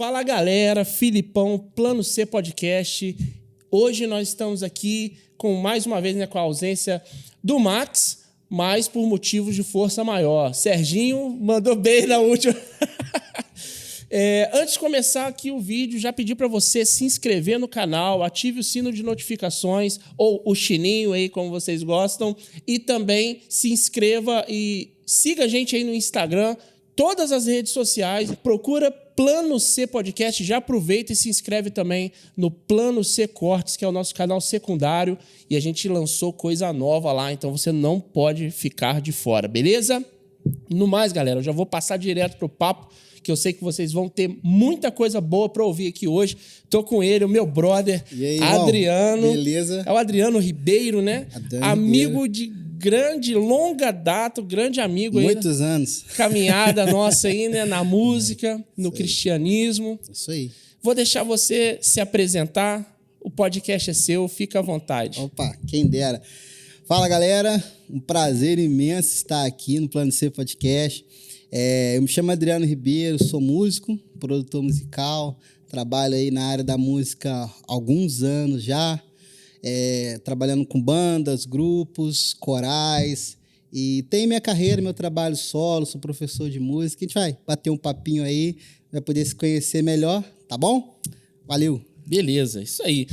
Fala galera, Filipão, Plano C Podcast. Hoje nós estamos aqui com mais uma vez, com a ausência do Max, mas por motivos de força maior. Serginho mandou bem na última. Antes de começar aqui o vídeo, já pedi para você se inscrever no canal, ative o sino de notificações, ou o chininho aí, como vocês gostam, e também se inscreva e siga a gente aí no Instagram, todas as redes sociais, procura Plano C Podcast, já aproveita e se inscreve também no Plano C Cortes, que é o nosso canal secundário, e a gente lançou coisa nova lá, então você não pode ficar de fora, beleza? No mais, galera, eu já vou passar direto pro papo, que eu sei que vocês vão ter muita coisa boa para ouvir aqui hoje. Tô com ele, o meu brother, e aí, Adriano. irmão? Beleza? É o Adriano Ribeiro, né? Amigo de grande, longa data, grande amigo aí. Muitos anos. Caminhada nossa aí, né? Na música, no cristianismo. Isso aí. Vou deixar você se apresentar. O podcast é seu, fica à vontade. Opa, quem dera. Fala, galera. Um prazer imenso estar aqui no Plano C Podcast. Eu me chamo Adriano Ribeiro, sou músico, produtor musical, trabalho aí na área da música há alguns anos já, trabalhando com bandas, grupos, corais, e tenho minha carreira, meu trabalho solo, sou professor de música. A gente vai bater um papinho aí, vai poder se conhecer melhor, tá bom? Valeu! Beleza, isso aí.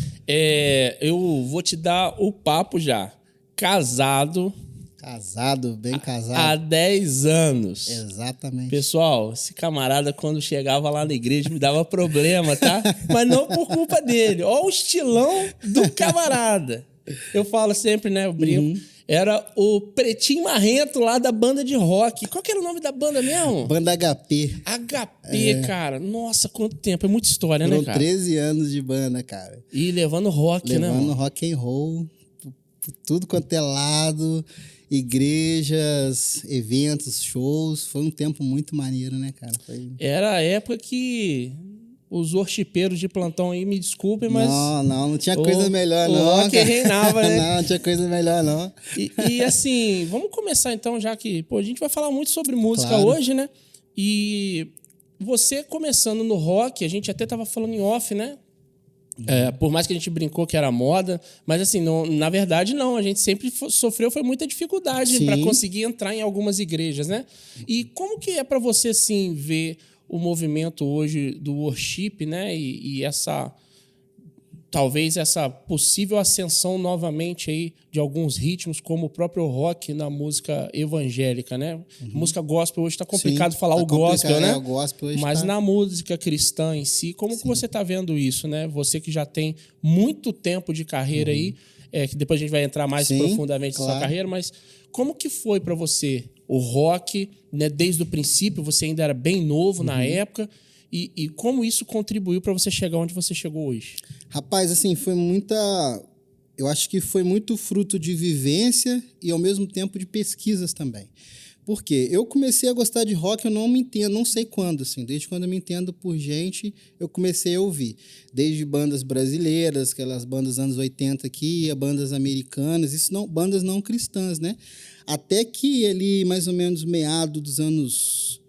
Eu vou te dar o papo já. Casado, bem casado. Há 10 anos. Exatamente. Pessoal, esse camarada, quando chegava lá na igreja, me dava problema, tá? Mas não por culpa dele. Olha o estilão do camarada. Eu falo sempre, né? Eu brinco. Era o Pretinho Marrento lá da banda de rock. Qual que era o nome da banda mesmo? Banda HP. HP, cara. Nossa, quanto tempo. É muita história, né, cara? 13 anos de banda, cara. E levando rock, né? Levando rock and roll. Tudo quanto é lado. Igrejas, eventos, shows. Foi um tempo muito maneiro, né, cara? Era a época que os worshipeiros de plantão aí, me desculpem, mas... Não tinha coisa melhor, não. O rock reinava, né? Não tinha coisa melhor, não. E assim, vamos começar então, já que a gente vai falar muito sobre música hoje, né? E você começando no rock, a gente até tava falando em off, né? Por mais que a gente brincou que era moda, mas assim, não, na verdade não, a gente sempre sofreu muita dificuldade para conseguir entrar em algumas igrejas, né? E como que é para você assim ver o movimento hoje do worship, né? E talvez essa possível ascensão novamente aí de alguns ritmos, como o próprio rock na música evangélica, né? Música gospel hoje está complicado falar o gospel, né? O gospel hoje mas na música cristã em si, como que você está vendo isso, né? Você que já tem muito tempo de carreira aí, que depois a gente vai entrar mais profundamente na sua carreira, mas como que foi para você o rock, né? Desde o princípio, você ainda era bem novo na época, e como isso contribuiu para você chegar onde você chegou hoje? Rapaz, assim, eu acho que foi muito fruto de vivência e, ao mesmo tempo, de pesquisas também. Por quê? Eu comecei a gostar de rock, eu não me entendo, não sei quando, assim. Desde quando eu me entendo por gente, eu comecei a ouvir. Desde bandas brasileiras, aquelas bandas anos 80 aqui, a bandas americanas, bandas não cristãs, né? Até que ali, mais ou menos, meado dos anos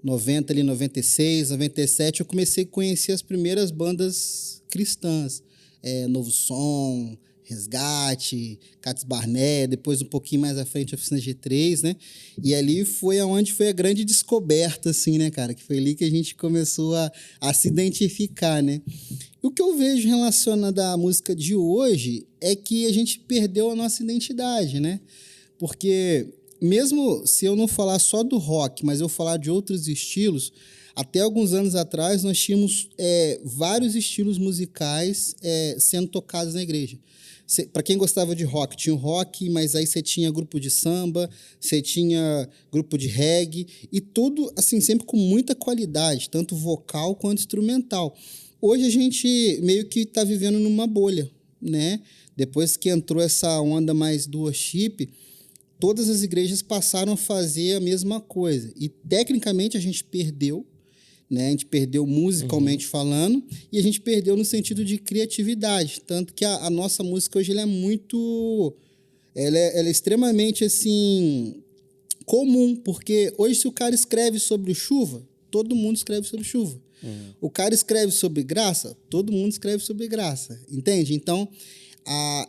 90, ali, 96, 97, eu comecei a conhecer as primeiras bandas cristãs. Novo Som, Resgate, Cats Barnett, depois um pouquinho mais à frente, Oficina G3, né? E ali foi onde foi a grande descoberta, assim, né, cara? Que foi ali que a gente começou a se identificar, né? E o que eu vejo relacionado à música de hoje é que a gente perdeu a nossa identidade, né? Porque mesmo se eu não falar só do rock, mas eu falar de outros estilos, até alguns anos atrás nós tínhamos vários estilos musicais sendo tocados na igreja. Para quem gostava de rock, tinha o rock, mas aí você tinha grupo de samba, você tinha grupo de reggae, e tudo assim, sempre com muita qualidade, tanto vocal quanto instrumental. Hoje a gente meio que está vivendo numa bolha, né? Depois que entrou essa onda mais do worship, todas as igrejas passaram a fazer a mesma coisa. E, tecnicamente, a gente perdeu, né? A gente perdeu musicalmente falando, e a gente perdeu no sentido de criatividade. Tanto que a nossa música hoje ela é muito... Ela é extremamente, assim, comum, porque hoje se o cara escreve sobre chuva, todo mundo escreve sobre chuva. O cara escreve sobre graça, todo mundo escreve sobre graça, entende? Então,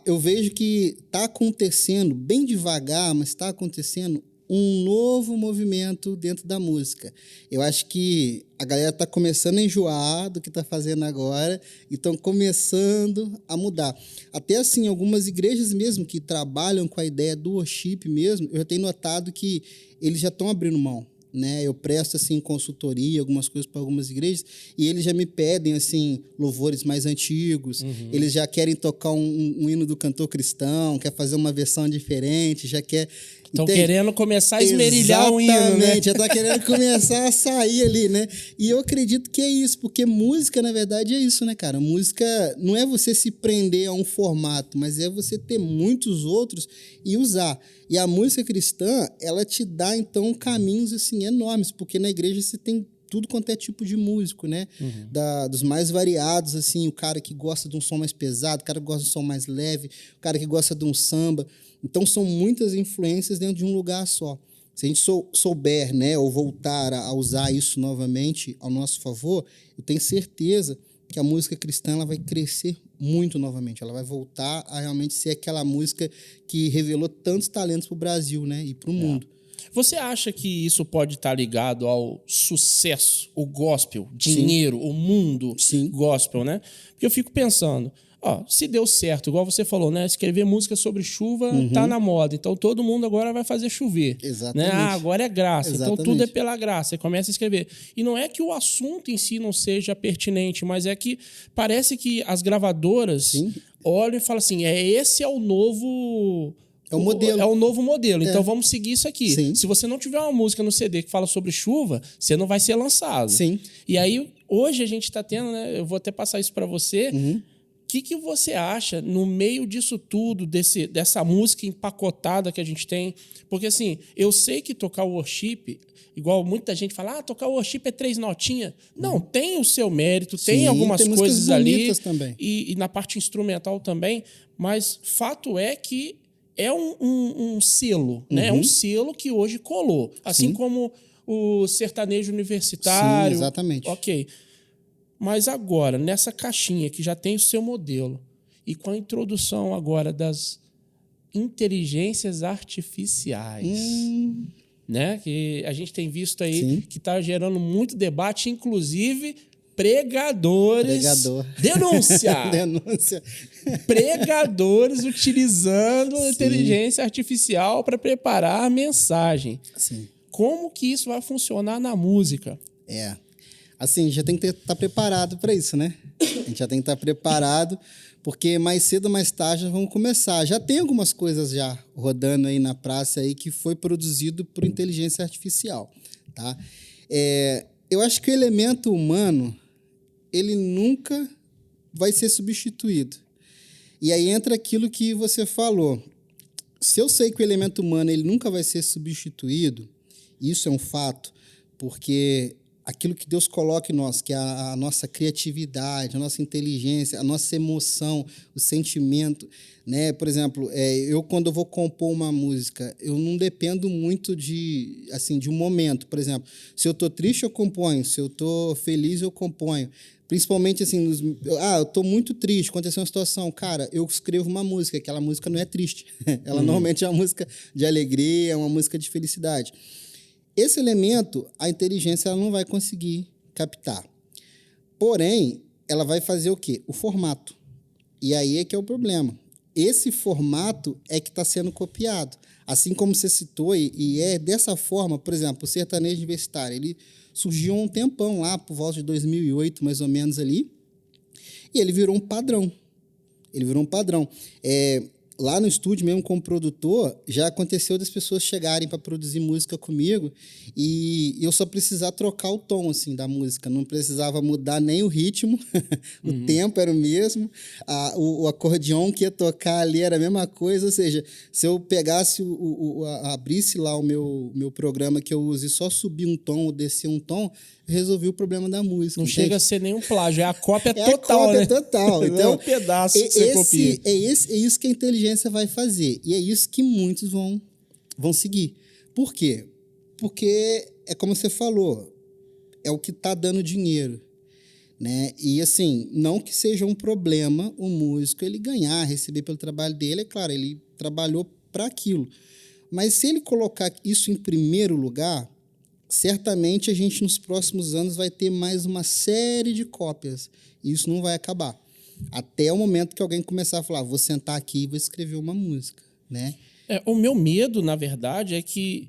eu vejo que está acontecendo, bem devagar, mas está acontecendo um novo movimento dentro da música. Eu acho que a galera está começando a enjoar do que está fazendo agora e estão começando a mudar. Até assim, algumas igrejas mesmo que trabalham com a ideia do worship mesmo, eu já tenho notado que eles já estão abrindo mão. Né? Eu presto assim consultoria, algumas coisas para algumas igrejas e eles já me pedem assim louvores mais antigos. Eles já querem tocar um hino do cantor cristão, quer fazer uma versão diferente, já quer. Estão querendo começar a esmerilhar o hino, né? Exatamente, já está querendo começar a sair ali, né? E eu acredito que é isso, porque música, na verdade, é isso, né, cara? Música não é você se prender a um formato, mas é você ter muitos outros e usar. E a música cristã, ela te dá, então, caminhos, assim, enormes, porque na igreja você tem tudo quanto é tipo de músico, né? Dos mais variados, assim, o cara que gosta de um som mais pesado, o cara que gosta de um som mais leve, o cara que gosta de um samba. Então, são muitas influências dentro de um lugar só. Se a gente souber, né, ou voltar a usar isso novamente ao nosso favor, eu tenho certeza que a música cristã ela vai crescer muito novamente. Ela vai voltar a realmente ser aquela música que revelou tantos talentos para o Brasil, né, e para o mundo. Você acha que isso pode estar ligado ao sucesso, o gospel, dinheiro, o mundo gospel, né? Porque eu fico pensando, se deu certo, igual você falou, né? Escrever música sobre chuva tá na moda, então todo mundo agora vai fazer chover. Exatamente. Né? Agora é graça, Exatamente. então tudo é pela graça, você começa a escrever. E não é que o assunto em si não seja pertinente, mas é que parece que as gravadoras olham e falam assim, esse é o novo... É o modelo. É o novo modelo, então vamos seguir isso aqui. Sim. Se você não tiver uma música no CD que fala sobre chuva, você não vai ser lançado. Sim. E aí, hoje a gente está tendo, né? Eu vou até passar isso para você. O que você acha no meio disso tudo, dessa música empacotada que a gente tem? Porque, assim, eu sei que tocar worship, igual muita gente fala, tocar worship é 3 notinhas. Não, tem o seu mérito, tem algumas coisas ali. Também. E na parte instrumental também. Mas fato é que é um selo, né? É um selo que hoje colou. Assim como o sertanejo universitário. Sim, exatamente. Ok. Mas agora, nessa caixinha que já tem o seu modelo, e com a introdução agora das inteligências artificiais, né? Que a gente tem visto aí que está gerando muito debate, inclusive pregadores. Denúncia! Denúncia. Pregadores utilizando inteligência artificial para preparar a mensagem. Sim. Como que isso vai funcionar na música? Assim, já tem que estar preparado para isso, né? A gente já tem que estar preparado, porque mais cedo ou mais tarde vamos começar. Já tem algumas coisas já rodando aí na praça aí que foi produzido por inteligência artificial, tá? Eu acho que o elemento humano, ele nunca vai ser substituído. E aí entra aquilo que você falou. Se eu sei que o elemento humano ele nunca vai ser substituído, isso é um fato, porque aquilo que Deus coloca em nós, que é a nossa criatividade, a nossa inteligência, a nossa emoção, o sentimento, né? Por exemplo, eu quando eu vou compor uma música, eu não dependo muito de um momento. Por exemplo, se eu estou triste, eu componho. Se eu estou feliz, eu componho. Principalmente assim, eu estou muito triste, aconteceu uma situação, cara, eu escrevo uma música, aquela música não é triste. Ela normalmente é uma música de alegria, é uma música de felicidade. Esse elemento, a inteligência ela não vai conseguir captar. Porém, ela vai fazer o quê? O formato. E aí é que é o problema. Esse formato é que está sendo copiado. Assim como você citou, e é dessa forma, por exemplo, o sertanejo universitário, ele surgiu há um tempão lá, por volta de 2008, mais ou menos ali, e ele virou um padrão. Lá no estúdio mesmo, como produtor, já aconteceu das pessoas chegarem para produzir música comigo e eu só precisava trocar o tom assim, da música. Não precisava mudar nem o ritmo, o tempo era o mesmo, o acordeon que ia tocar ali era a mesma coisa. Ou seja, se eu pegasse, abrisse lá o meu programa que eu uso e só subir um tom ou descer um tom, resolvi o problema da música. Não chega a ser nenhum plágio, a cópia total. A cópia total. Então, é um pedaço que você copia. É isso que a inteligência vai fazer. E é isso que muitos vão seguir. Por quê? Porque, é como você falou, é o que está dando dinheiro, né? E assim, não que seja um problema o músico ele ganhar, receber pelo trabalho dele, é claro, ele trabalhou para aquilo. Mas se ele colocar isso em primeiro lugar, certamente a gente nos próximos anos vai ter mais uma série de cópias. E isso não vai acabar. Até o momento que alguém começar a falar, vou sentar aqui e vou escrever uma música, né? O meu medo, na verdade, é que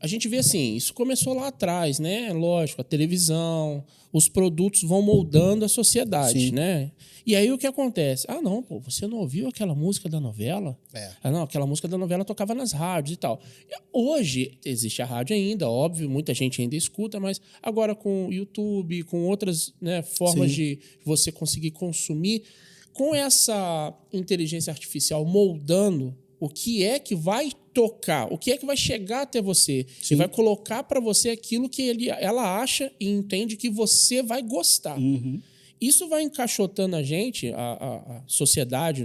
a gente vê assim, isso começou lá atrás, né? Lógico, a televisão, os produtos vão moldando a sociedade, Sim. né? E aí o que acontece? Ah, não, pô, você não ouviu aquela música da novela? Ah, não, aquela música da novela tocava nas rádios e tal. E hoje existe a rádio ainda, óbvio, muita gente ainda escuta, mas agora com o YouTube, com outras, né, formas Sim. de você conseguir consumir, com essa inteligência artificial moldando o que é que vai tocar, o que é que vai chegar até você, Sim. e vai colocar para você aquilo que ela acha e entende que você vai gostar. Uhum. Isso vai encaixotando a gente, a sociedade,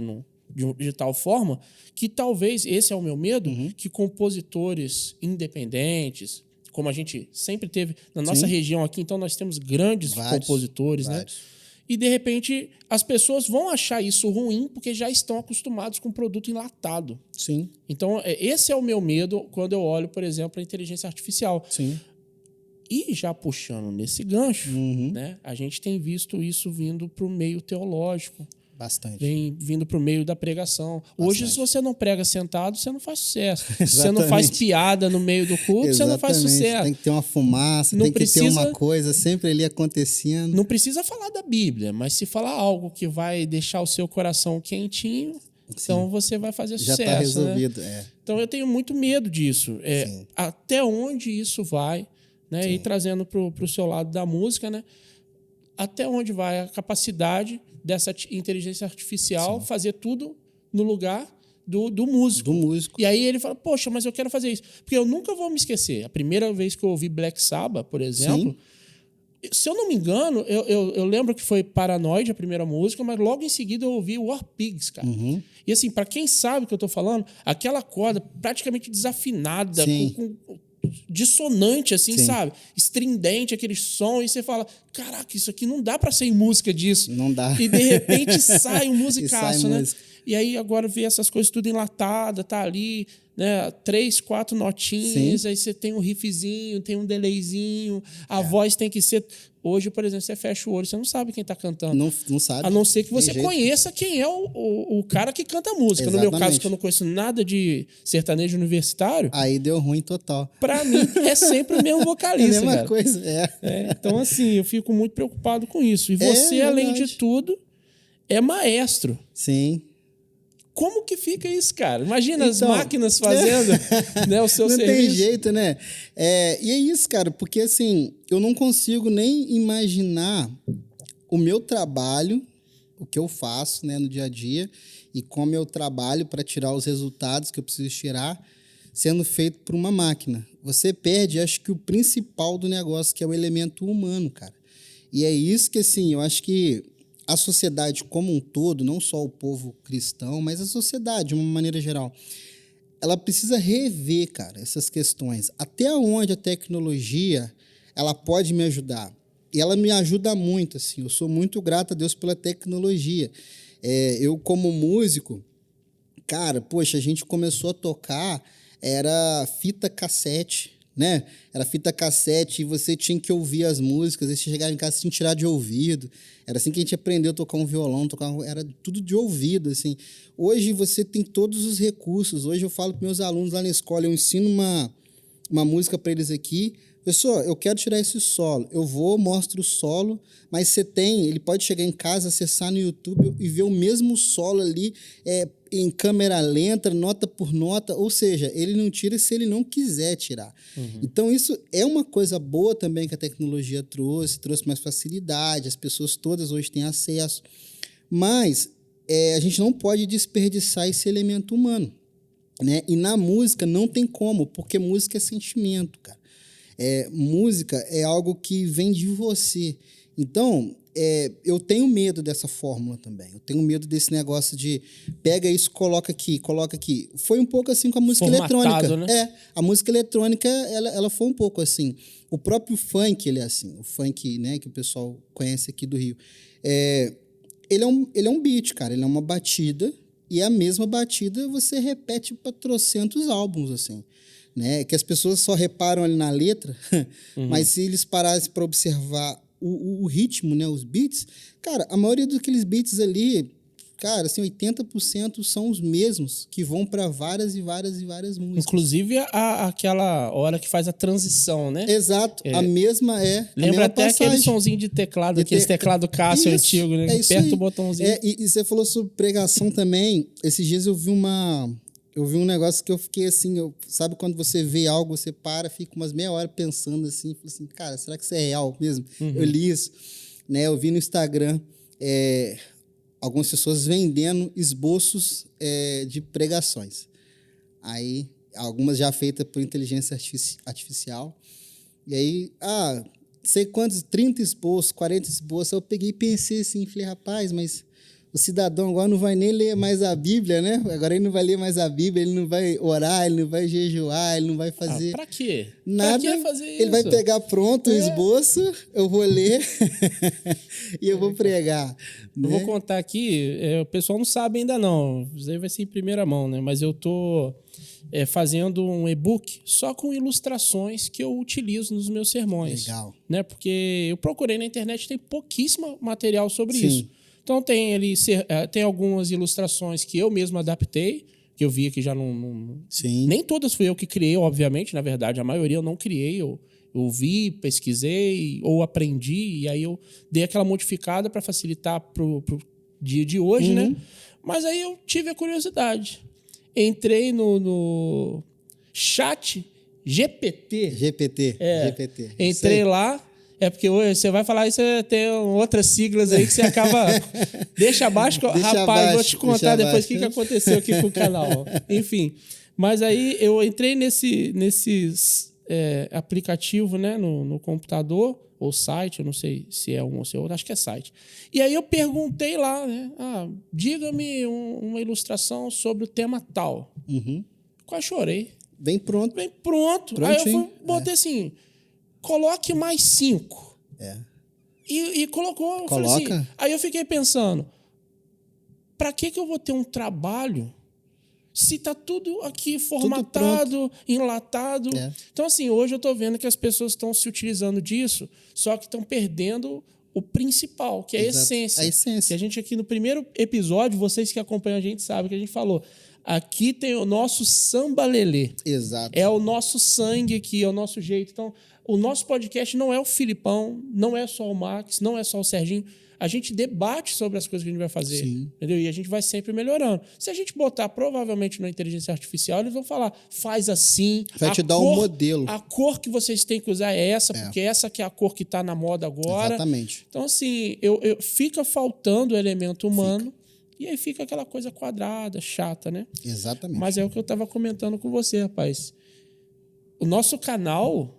de tal forma que talvez, esse é o meu medo, que compositores independentes, como a gente sempre teve na nossa Sim. região aqui, então nós temos grandes compositores, vários. né? E, de repente, as pessoas vão achar isso ruim porque já estão acostumados com produto enlatado. Sim. Então, esse é o meu medo quando eu olho, por exemplo, a inteligência artificial. Sim. E já puxando nesse gancho, né, a gente tem visto isso vindo para o meio teológico. Bastante. Vem vindo para o meio da pregação. Hoje, se você não prega sentado, você não faz sucesso. Se você não faz piada no meio do culto, você não faz sucesso. Tem que ter uma fumaça, tem que ter uma coisa sempre ali acontecendo. Não precisa falar da Bíblia, mas se falar algo que vai deixar o seu coração quentinho, então você vai fazer sucesso. Já está resolvido, né? Então eu tenho muito medo disso. Até onde isso vai, né? E trazendo para o seu lado da música, né? Até onde vai a capacidade dessa inteligência artificial fazer tudo no lugar do músico. Do músico. E aí ele fala, poxa, mas eu quero fazer isso. Porque eu nunca vou me esquecer. A primeira vez que eu ouvi Black Sabbath, por exemplo, se eu não me engano, eu lembro que foi Paranoid a primeira música, mas logo em seguida eu ouvi War Pigs, cara. E assim, para quem sabe o que eu tô falando, aquela corda praticamente desafinada, com dissonante, assim, sabe? Estridente, aquele som, e você fala, caraca, isso aqui não dá para ser em música disso. Não dá. E de repente sai um musicaço, sai né? música. E aí agora vê essas coisas tudo enlatada, tá ali, né? 3, 4 notinhas, aí você tem um riffzinho, tem um delayzinho, a voz tem que ser... Hoje, por exemplo, você fecha o olho, você não sabe quem tá cantando. Não sabe. A não ser que você conheça quem é o cara que canta a música. Exatamente. No meu caso, que eu não conheço nada de sertanejo universitário... Aí deu ruim total. Pra mim, é sempre o mesmo vocalista, É a mesma cara. coisa, Então, assim, eu fico muito preocupado com isso. E você, além de tudo, é maestro. Sim. Como que fica isso, cara? Imagina as máquinas fazendo né, o seu serviço. Não tem jeito, né? E é isso, cara, porque assim, eu não consigo nem imaginar o meu trabalho, o que eu faço, né, no dia a dia, e como eu trabalho para tirar os resultados que eu preciso tirar, sendo feito por uma máquina. Você perde, acho que o principal do negócio, que é o elemento humano, cara. E é isso que, assim, eu acho que a sociedade como um todo, não só o povo cristão, mas a sociedade, de uma maneira geral, ela precisa rever, cara, essas questões. Até onde a tecnologia ela pode me ajudar. E ela me ajuda muito, assim. Eu sou muito grato a Deus pela tecnologia. Eu, como músico, cara, poxa, a gente começou a tocar, era fita cassete, né? Era fita cassete e você tinha que ouvir as músicas, aí você chegava em casa sem tirar de ouvido. Era assim que a gente aprendeu a tocar um violão, era tudo de ouvido, assim. Hoje você tem todos os recursos. Hoje eu falo para meus alunos lá na escola, eu ensino uma música para eles aqui. Pessoal, eu quero tirar esse solo. Eu vou, mostro o solo, mas ele pode chegar em casa, acessar no YouTube e ver o mesmo solo ali em câmera lenta, nota por nota, ou seja, ele não tira se ele não quiser tirar. Então isso é uma coisa boa também que a tecnologia trouxe mais facilidade, as pessoas todas hoje têm acesso, mas a gente não pode desperdiçar esse elemento humano, né? E na música não tem como, porque música é sentimento, cara. Música é algo que vem de você. Então, eu tenho medo dessa fórmula também. Eu tenho medo desse negócio de pega isso, coloca aqui. Foi um pouco assim com a música eletrônica. Né? A música eletrônica, ela foi um pouco assim. O próprio funk, ele é assim. O funk, né, que o pessoal conhece aqui do Rio. Ele é um beat, cara. Ele é uma batida. E a mesma batida você repete para trocentos álbuns, assim. Né? Que as pessoas só reparam ali na letra. Mas se eles parassem para observar o ritmo, né, os beats, cara, a maioria daqueles beats ali, cara, assim, 80% são os mesmos que vão para várias e várias e várias músicas. Inclusive aquela hora que faz a transição, né? Exato, a mesma Lembra até passagem. aquele sonzinho de teclado, aquele teclado Cássio antigo, né? Aperta o botãozinho. E você falou sobre pregação também. Esses dias eu vi um negócio que eu fiquei assim, sabe quando você vê algo, você para, fica umas meia hora pensando assim, cara, será que isso é real mesmo? Eu li isso, né? Eu vi no Instagram algumas pessoas vendendo esboços de pregações. Aí, algumas já feitas por inteligência artificial. E aí, sei quantos, 30 esboços, 40 esboços. Eu peguei e pensei assim, falei, rapaz, mas o cidadão agora não vai nem ler mais a Bíblia, né? Agora ele não vai ler mais a Bíblia, ele não vai orar, ele não vai jejuar, ele não vai fazer... Pra quê? Nada. Pra que fazer isso? Ele vai pegar pronto o esboço, eu vou ler e eu vou pregar. Eu vou contar aqui, o pessoal não sabe ainda não, isso aí vai ser em primeira mão, né? Mas eu tô fazendo um e-book só com ilustrações que eu utilizo nos meus sermões. Legal. Né? Porque eu procurei na internet, tem pouquíssimo material sobre isso. Então tem algumas ilustrações que eu mesmo adaptei, que eu vi que já não... Sim. Nem todas fui eu que criei, obviamente, na verdade, a maioria eu não criei, eu vi, pesquisei ou aprendi, e aí eu dei aquela modificada para facilitar pro dia de hoje, né? Mas aí eu tive a curiosidade. Entrei no chat GPT. GPT. Entrei lá. Porque hoje você vai falar isso, tem outras siglas aí que você acaba... Deixa abaixo. Rapaz, vou te contar depois o que aconteceu aqui com o canal. Enfim, mas aí eu entrei nesses aplicativos, né, no computador, ou site, eu não sei se é um ou se é outro, acho que é site. E aí eu perguntei lá, né, diga-me uma ilustração sobre o tema tal. Quase chorei. Bem pronto. Aí eu botei assim... Coloque mais 5. E colocou. Eu falei assim, aí eu fiquei pensando, para que eu vou ter um trabalho se tá tudo aqui formatado, enlatado? Então, assim, hoje eu tô vendo que as pessoas estão se utilizando disso, só que estão perdendo o principal, que é a essência. A essência. Que a gente aqui no primeiro episódio, vocês que acompanham a gente sabem que a gente falou. Aqui tem o nosso samba-lelê. Exato. É o nosso sangue aqui, é o nosso jeito. Então, o nosso podcast não é o Filipão, não é só o Max, não é só o Serginho. A gente debate sobre as coisas que a gente vai fazer. Entendeu? E a gente vai sempre melhorando. Se a gente botar, provavelmente, na inteligência artificial, eles vão falar, faz assim. Vai te dar um modelo. A cor que vocês têm que usar é essa, porque essa que é a cor que está na moda agora. Exatamente. Então, assim, fica faltando o elemento humano. E aí fica aquela coisa quadrada, chata, né? Exatamente. Mas é o que eu estava comentando com você, rapaz. O nosso canal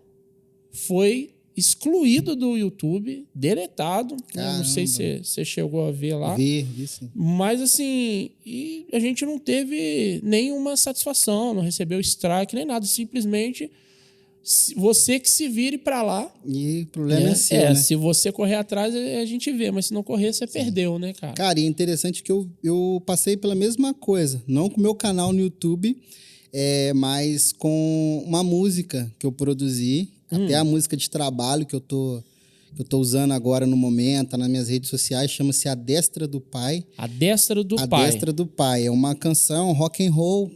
foi excluído do YouTube, deletado. Não sei se você chegou a ver lá. Vi sim. Mas, assim, e a gente não teve nenhuma satisfação, não recebeu strike, nem nada. Simplesmente, você que se vire para lá. E o problema é seu, né? Se você correr atrás, a gente vê. Mas se não correr, você perdeu, né, cara? Cara, e é interessante que eu passei pela mesma coisa. Não com o meu canal no YouTube, mas com uma música que eu produzi. Até a música de trabalho que eu tô usando agora no momento, tá nas minhas redes sociais, chama-se A Destra do Pai. A Destra do Pai. A Destra do Pai. É uma canção, rock and roll,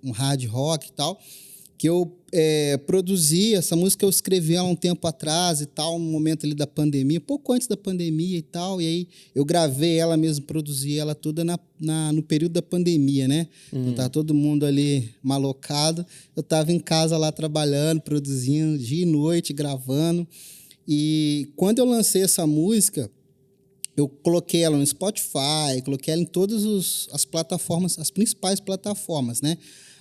um hard rock e tal, que eu produzi. Essa música eu escrevi há um tempo atrás e tal, no momento ali da pandemia, pouco antes da pandemia e tal, e aí eu gravei ela mesmo, produzi ela toda no período da pandemia, né? Então tava todo mundo ali malocado, eu tava em casa lá trabalhando, produzindo, dia e noite, gravando, e quando eu lancei essa música, eu coloquei ela no Spotify, coloquei ela em todas as plataformas, as principais plataformas, né?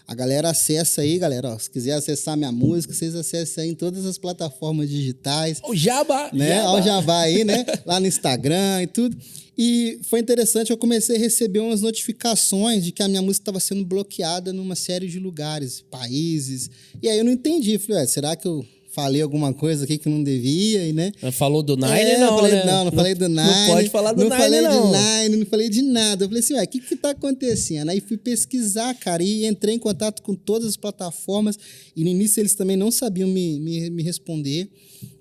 A galera acessa aí, galera. Ó, se quiser acessar minha música, vocês acessem aí em todas as plataformas digitais. O Jabá! Né? Ó, o Jabá aí, né? Lá no Instagram e tudo. E foi interessante, eu comecei a receber umas notificações de que a minha música estava sendo bloqueada numa série de lugares, países. E aí eu não entendi. Falei, será que eu falei alguma coisa aqui que não devia, e, né? Falou do Nine, não, falei, né? Não falei do Nine. Não pode falar do Nine, não. Falei de Nine, não falei de nada. Eu falei assim, o que tá acontecendo? Aí fui pesquisar, cara, e entrei em contato com todas as plataformas. E no início eles também não sabiam me responder,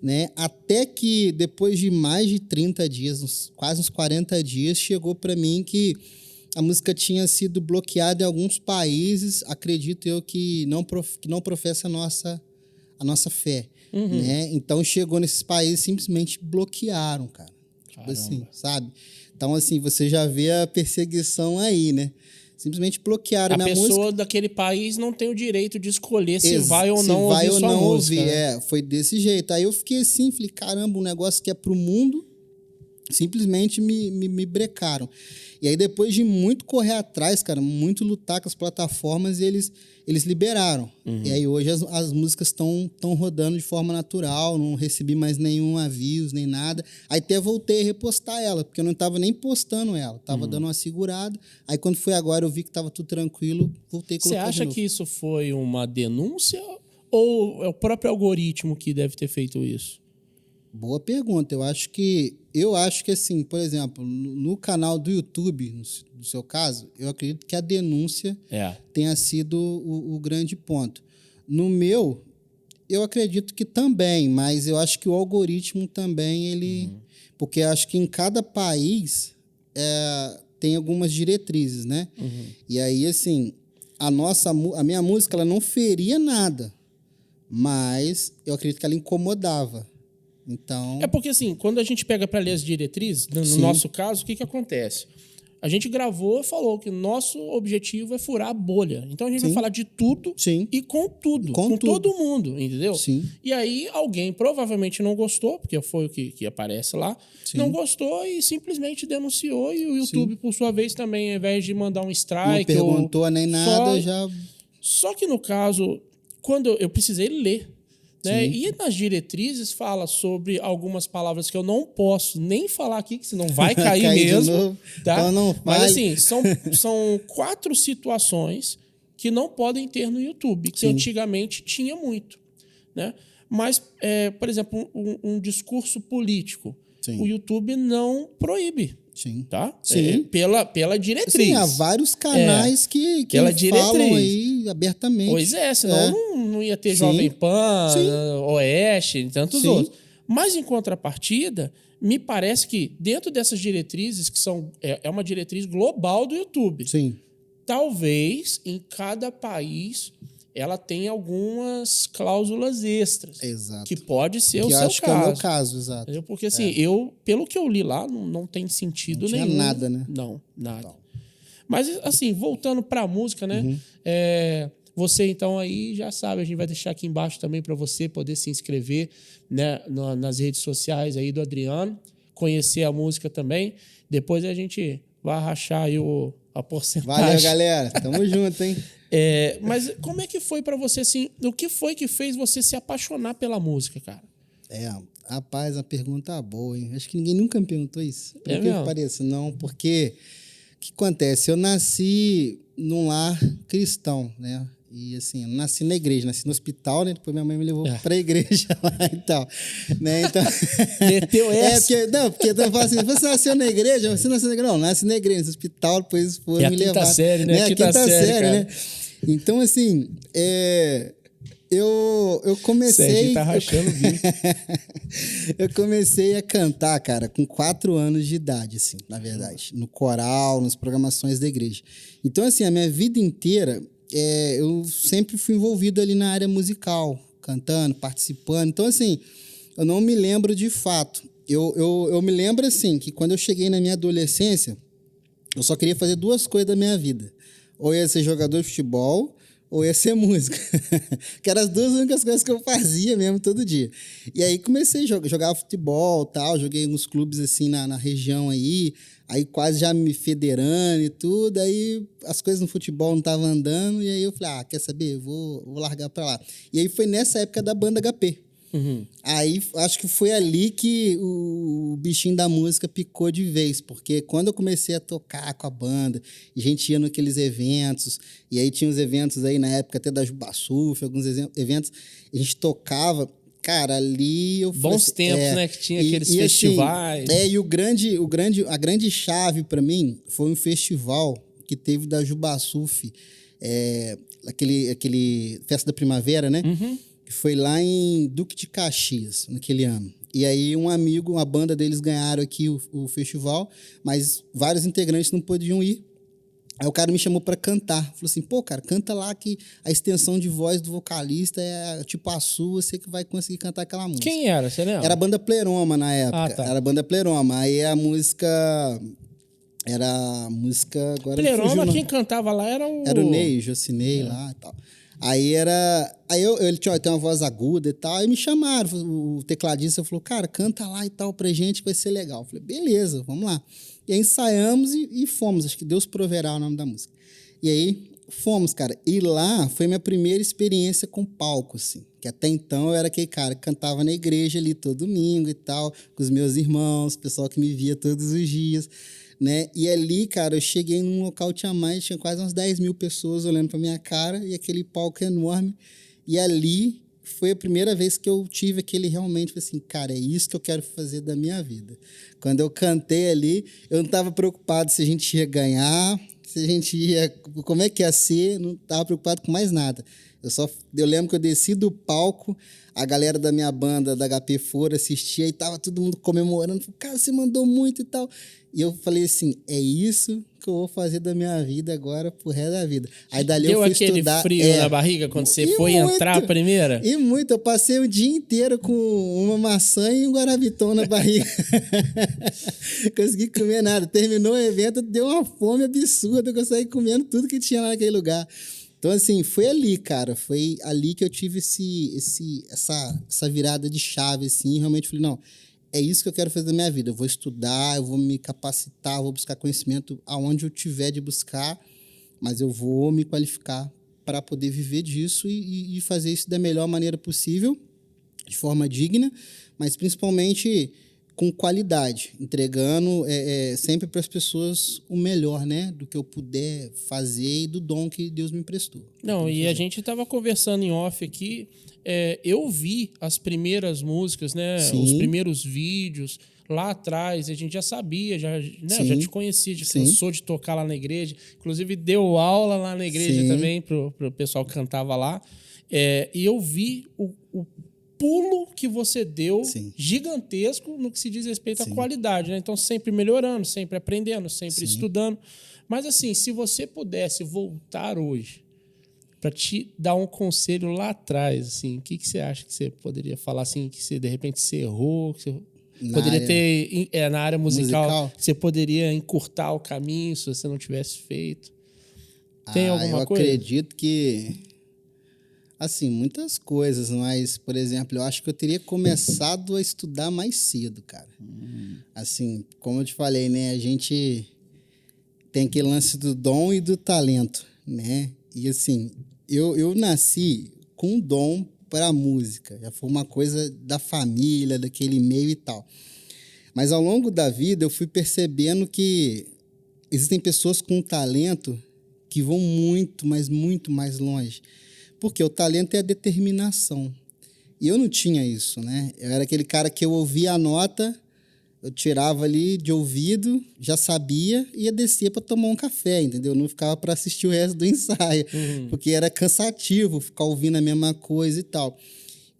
né? Até que depois de mais de 30 dias, quase uns 40 dias, chegou para mim que a música tinha sido bloqueada em alguns países, acredito eu, que não professa a nossa fé, né? Então, chegou nesses países, simplesmente bloquearam, cara. Tipo assim, sabe? Então, assim, você já vê a perseguição aí, né? Simplesmente bloquearam minha música. A pessoa daquele país não tem o direito de escolher se vai ou não ouvir sua música. Né? Foi desse jeito. Aí eu fiquei assim, falei, caramba, um negócio que é pro mundo, simplesmente me brecaram. E aí, depois de muito correr atrás, cara, muito lutar com as plataformas, eles liberaram. E aí, hoje, as músicas estão rodando de forma natural, não recebi mais nenhum aviso, nem nada. Aí, até voltei a repostar ela, porque eu não estava nem postando ela, estava dando uma segurada. Aí, quando foi agora, eu vi que estava tudo tranquilo, voltei a colocar. Você acha que isso foi uma denúncia ou é o próprio algoritmo que deve ter feito isso? Boa pergunta. Eu acho que assim, por exemplo, no canal do YouTube, no seu caso, eu acredito que a denúncia tenha sido o grande ponto. No meu, eu acredito que também, mas eu acho que o algoritmo também, ele... Porque eu acho que em cada país tem algumas diretrizes, né? E aí, assim, a minha música, ela não feria nada, mas eu acredito que ela incomodava. Então... É porque, assim, quando a gente pega para ler as diretrizes, no nosso caso, o que acontece? A gente gravou e falou que nosso objetivo é furar a bolha. Então, a gente vai falar de tudo e com tudo. Com todo mundo, entendeu? Sim. E aí, alguém provavelmente não gostou, porque foi o que aparece lá, não gostou e simplesmente denunciou. E o YouTube, por sua vez, também, ao invés de mandar um strike... Não perguntou nem nada, já... Só que, no caso, quando eu precisei ler, né? E nas diretrizes fala sobre algumas palavras que eu não posso nem falar aqui, que senão vai cair mesmo. Tá? Então não Mas assim, são 4 situações que não podem ter no YouTube, que antigamente tinha muito. Né? Mas, por exemplo, um discurso político, o YouTube não proíbe. Tá? Pela diretriz. Sim, há vários canais que falam aí abertamente. Pois senão não ia ter Jovem Pan, Oeste e tantos outros. Mas, em contrapartida, me parece que dentro dessas diretrizes, que é uma diretriz global do YouTube, talvez em cada país ela tem algumas cláusulas extras. Exato. Que pode ser o seu caso. Eu acho que é o meu caso, exato. Porque assim, pelo que eu li lá, não tem sentido nenhum. Não tinha nada, né? Não, nada. Mas assim, voltando para a música, né? Você então aí já sabe, a gente vai deixar aqui embaixo também para você poder se inscrever, né, nas redes sociais aí do Adriano, conhecer a música também. Depois a gente vai rachar aí a porcentagem. Valeu, galera. Tamo junto, hein? Mas como é que foi pra você, assim, o que foi que fez você se apaixonar pela música, cara? Rapaz, a pergunta boa, hein? Acho que ninguém nunca me perguntou isso. Por que pareça? Não, porque o que acontece? Eu nasci num lar cristão, né? E assim, eu nasci na igreja, nasci no hospital, né? Depois minha mãe me levou pra igreja lá e tal. Né? Então... Meteu essa? Porque eu falo assim, você nasceu na igreja? Você nasceu na igreja? Não, nasci na igreja, no hospital, depois foi me levar. Série, né? A quinta série, né? Então, assim, eu comecei... Sérgio tá rachando o bico. Eu comecei a cantar, cara, com 4 anos de idade, assim, na verdade. No coral, nas programações da igreja. Então, assim, a minha vida inteira... eu sempre fui envolvido ali na área musical, cantando, participando. Então, assim, eu não me lembro de fato. Eu me lembro, assim, que quando eu cheguei na minha adolescência, eu só queria fazer 2 coisas da minha vida. Ou ia ser jogador de futebol, ou ia ser música. Que eram as duas únicas coisas que eu fazia mesmo todo dia. E aí comecei a jogar futebol, tal, joguei em uns clubes assim na região aí quase já me federando e tudo, aí as coisas no futebol não estavam andando, e aí eu falei, quer saber, vou largar pra lá. E aí foi nessa época da banda HP. Aí acho que foi ali que o bichinho da música picou de vez, porque quando eu comecei a tocar com a banda, e a gente ia naqueles eventos, e aí tinha uns eventos aí na época até da Jubassuf, alguns eventos, a gente tocava, cara, ali eu falei Bons assim, tempos, né? Que tinha aqueles festivais. Assim, a grande chave para mim foi um festival que teve da Jubassuf, aquele Festa da Primavera, né? Que foi lá em Duque de Caxias, naquele ano. E aí uma banda deles ganharam aqui o festival, mas vários integrantes não podiam ir. Aí o cara me chamou para cantar. Falou assim, pô, cara, canta lá que a extensão de voz do vocalista é tipo a sua, você que vai conseguir cantar aquela música. Quem era, você lembra? Era a banda Pleroma na época. Tá. Era a banda Pleroma. Aí a música... Agora Pleroma, quem cantava lá era o... Era o Ney, Jocinei lá e tal. Aí ele tem uma voz aguda e tal, aí me chamaram, o tecladista falou, cara, canta lá e tal pra gente que vai ser legal. Eu falei, beleza, vamos lá. E aí ensaiamos e fomos, acho que Deus proverá o nome da música. E aí fomos, cara, e lá foi minha primeira experiência com palco, assim, que até então eu era aquele cara que cantava na igreja ali todo domingo e tal, com os meus irmãos, o pessoal que me via todos os dias, né? E ali, cara, eu cheguei num local, tinha quase umas 10 mil pessoas olhando pra minha cara e aquele palco enorme. E ali foi a primeira vez que eu tive aquele realmente, assim, cara, é isso que eu quero fazer da minha vida. Quando eu cantei ali, eu não estava preocupado se a gente ia ganhar, se a gente ia... Como é que ia ser, não estava preocupado com mais nada. Eu lembro que eu desci do palco, a galera da minha banda, da HP Fora, assistia e tava todo mundo comemorando. Cara, você mandou muito e tal. E eu falei assim, é isso que eu vou fazer da minha vida agora pro resto da vida. Aí dali eu fui estudar... Deu aquele frio na barriga quando você foi entrar a primeira? E muito. Eu passei o dia inteiro com uma maçã e um guarabitão na barriga. Consegui comer nada. Terminou o evento, deu uma fome absurda. Eu saí comendo tudo que tinha lá naquele lugar. Então, assim, foi ali, cara. Foi ali que eu tive essa virada de chave, assim. Realmente falei, não, é isso que eu quero fazer da minha vida. Eu vou estudar, eu vou me capacitar, eu vou buscar conhecimento aonde eu tiver de buscar, mas eu vou me qualificar para poder viver disso e fazer isso da melhor maneira possível, de forma digna, mas principalmente com qualidade, entregando sempre para as pessoas o melhor, né, do que eu puder fazer e do dom que Deus me emprestou. Não, e a gente estava conversando em off aqui, eu vi as primeiras músicas, né, os primeiros vídeos lá atrás, a gente já sabia, né, eu já te conhecia, já cansou de tocar lá na igreja, inclusive deu aula lá na igreja também pro pessoal que cantava lá, e eu vi o pulo que você deu gigantesco no que se diz respeito à qualidade, né? Então, sempre melhorando, sempre aprendendo, sempre estudando. Mas, assim, se você pudesse voltar hoje para te dar um conselho lá atrás, assim, o que você acha que você poderia falar, assim, que você, de repente, você errou, que você poderia ter, na área musical, que você poderia encurtar o caminho se você não tivesse feito? Tem alguma coisa? Eu acredito que... Assim, muitas coisas, mas, por exemplo, eu acho que eu teria começado a estudar mais cedo, cara. Assim, como eu te falei, né? A gente tem aquele lance do dom e do talento, né? E, assim, eu nasci com um dom para a música. Já foi uma coisa da família, daquele meio e tal. Mas, ao longo da vida, eu fui percebendo que existem pessoas com talento que vão muito, mas muito mais longe. Porque o talento é a determinação. E eu não tinha isso, né? Eu era aquele cara que eu ouvia a nota, eu tirava ali de ouvido, já sabia e ia descer para tomar um café, entendeu? Eu não ficava para assistir o resto do ensaio, porque era cansativo ficar ouvindo a mesma coisa e tal.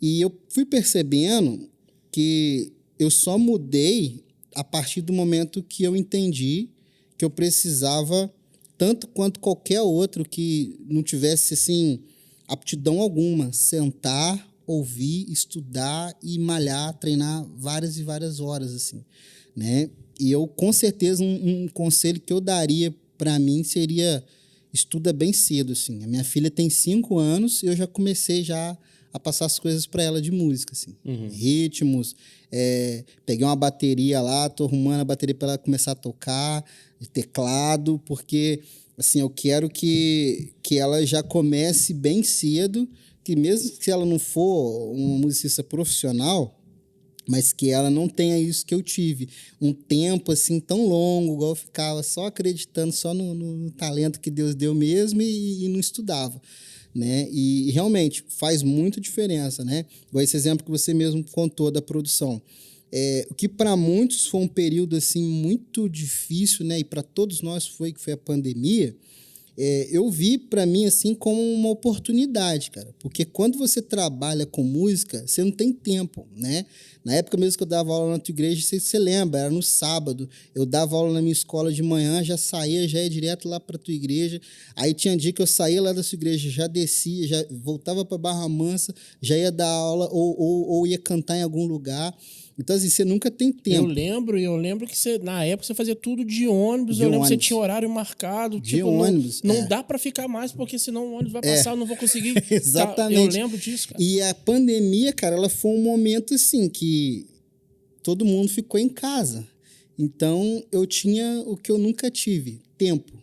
E eu fui percebendo que eu só mudei a partir do momento que eu entendi que eu precisava, tanto quanto qualquer outro que não tivesse, assim, aptidão alguma, sentar, ouvir, estudar e malhar, treinar várias e várias horas, assim, né? E eu, com certeza, um conselho que eu daria para mim seria estuda bem cedo, assim. A minha filha tem 5 anos e eu já comecei já a passar as coisas para ela de música, assim. Ritmos, peguei uma bateria lá, tô arrumando a bateria para ela começar a tocar, teclado, porque assim, eu quero que ela já comece bem cedo, que mesmo que ela não for uma musicista profissional, mas que ela não tenha isso que eu tive. Um tempo, assim, tão longo, igual eu ficava só acreditando só no talento que Deus deu mesmo e não estudava, né? E realmente faz muita diferença, né? Igual esse exemplo que você mesmo contou da produção. O que para muitos foi um período, assim, muito difícil, né? E para todos nós que foi a pandemia. Eu vi para mim assim como uma oportunidade, cara, porque quando você trabalha com música, você não tem tempo, né? Na época mesmo que eu dava aula na tua igreja, você lembra, era no sábado, eu dava aula na minha escola de manhã, já ia direto lá para tua igreja, aí tinha dia que eu saía lá da sua igreja, já descia, já voltava para Barra Mansa, já ia dar aula ou ia cantar em algum lugar. Então, assim, você nunca tem tempo. Eu lembro que você, na época, você fazia tudo de ônibus. Eu lembro que você tinha horário marcado. De ônibus. Não dá para ficar mais, porque senão o ônibus vai passar, eu não vou conseguir. Exatamente. Eu lembro disso, cara. E a pandemia, cara, ela foi um momento, assim, que todo mundo ficou em casa. Então, eu tinha o que eu nunca tive, tempo.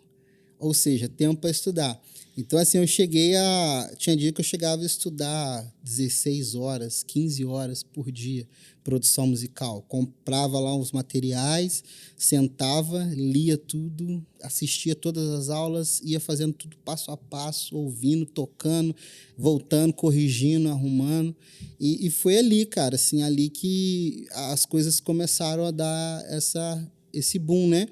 Ou seja, tempo para estudar. Então, assim, tinha dia que eu chegava a estudar 16 horas, 15 horas por dia, produção musical. Comprava lá os materiais, sentava, lia tudo, assistia todas as aulas, ia fazendo tudo passo a passo, ouvindo, tocando, voltando, corrigindo, arrumando. E foi ali, cara, assim, ali que as coisas começaram a dar esse boom, né?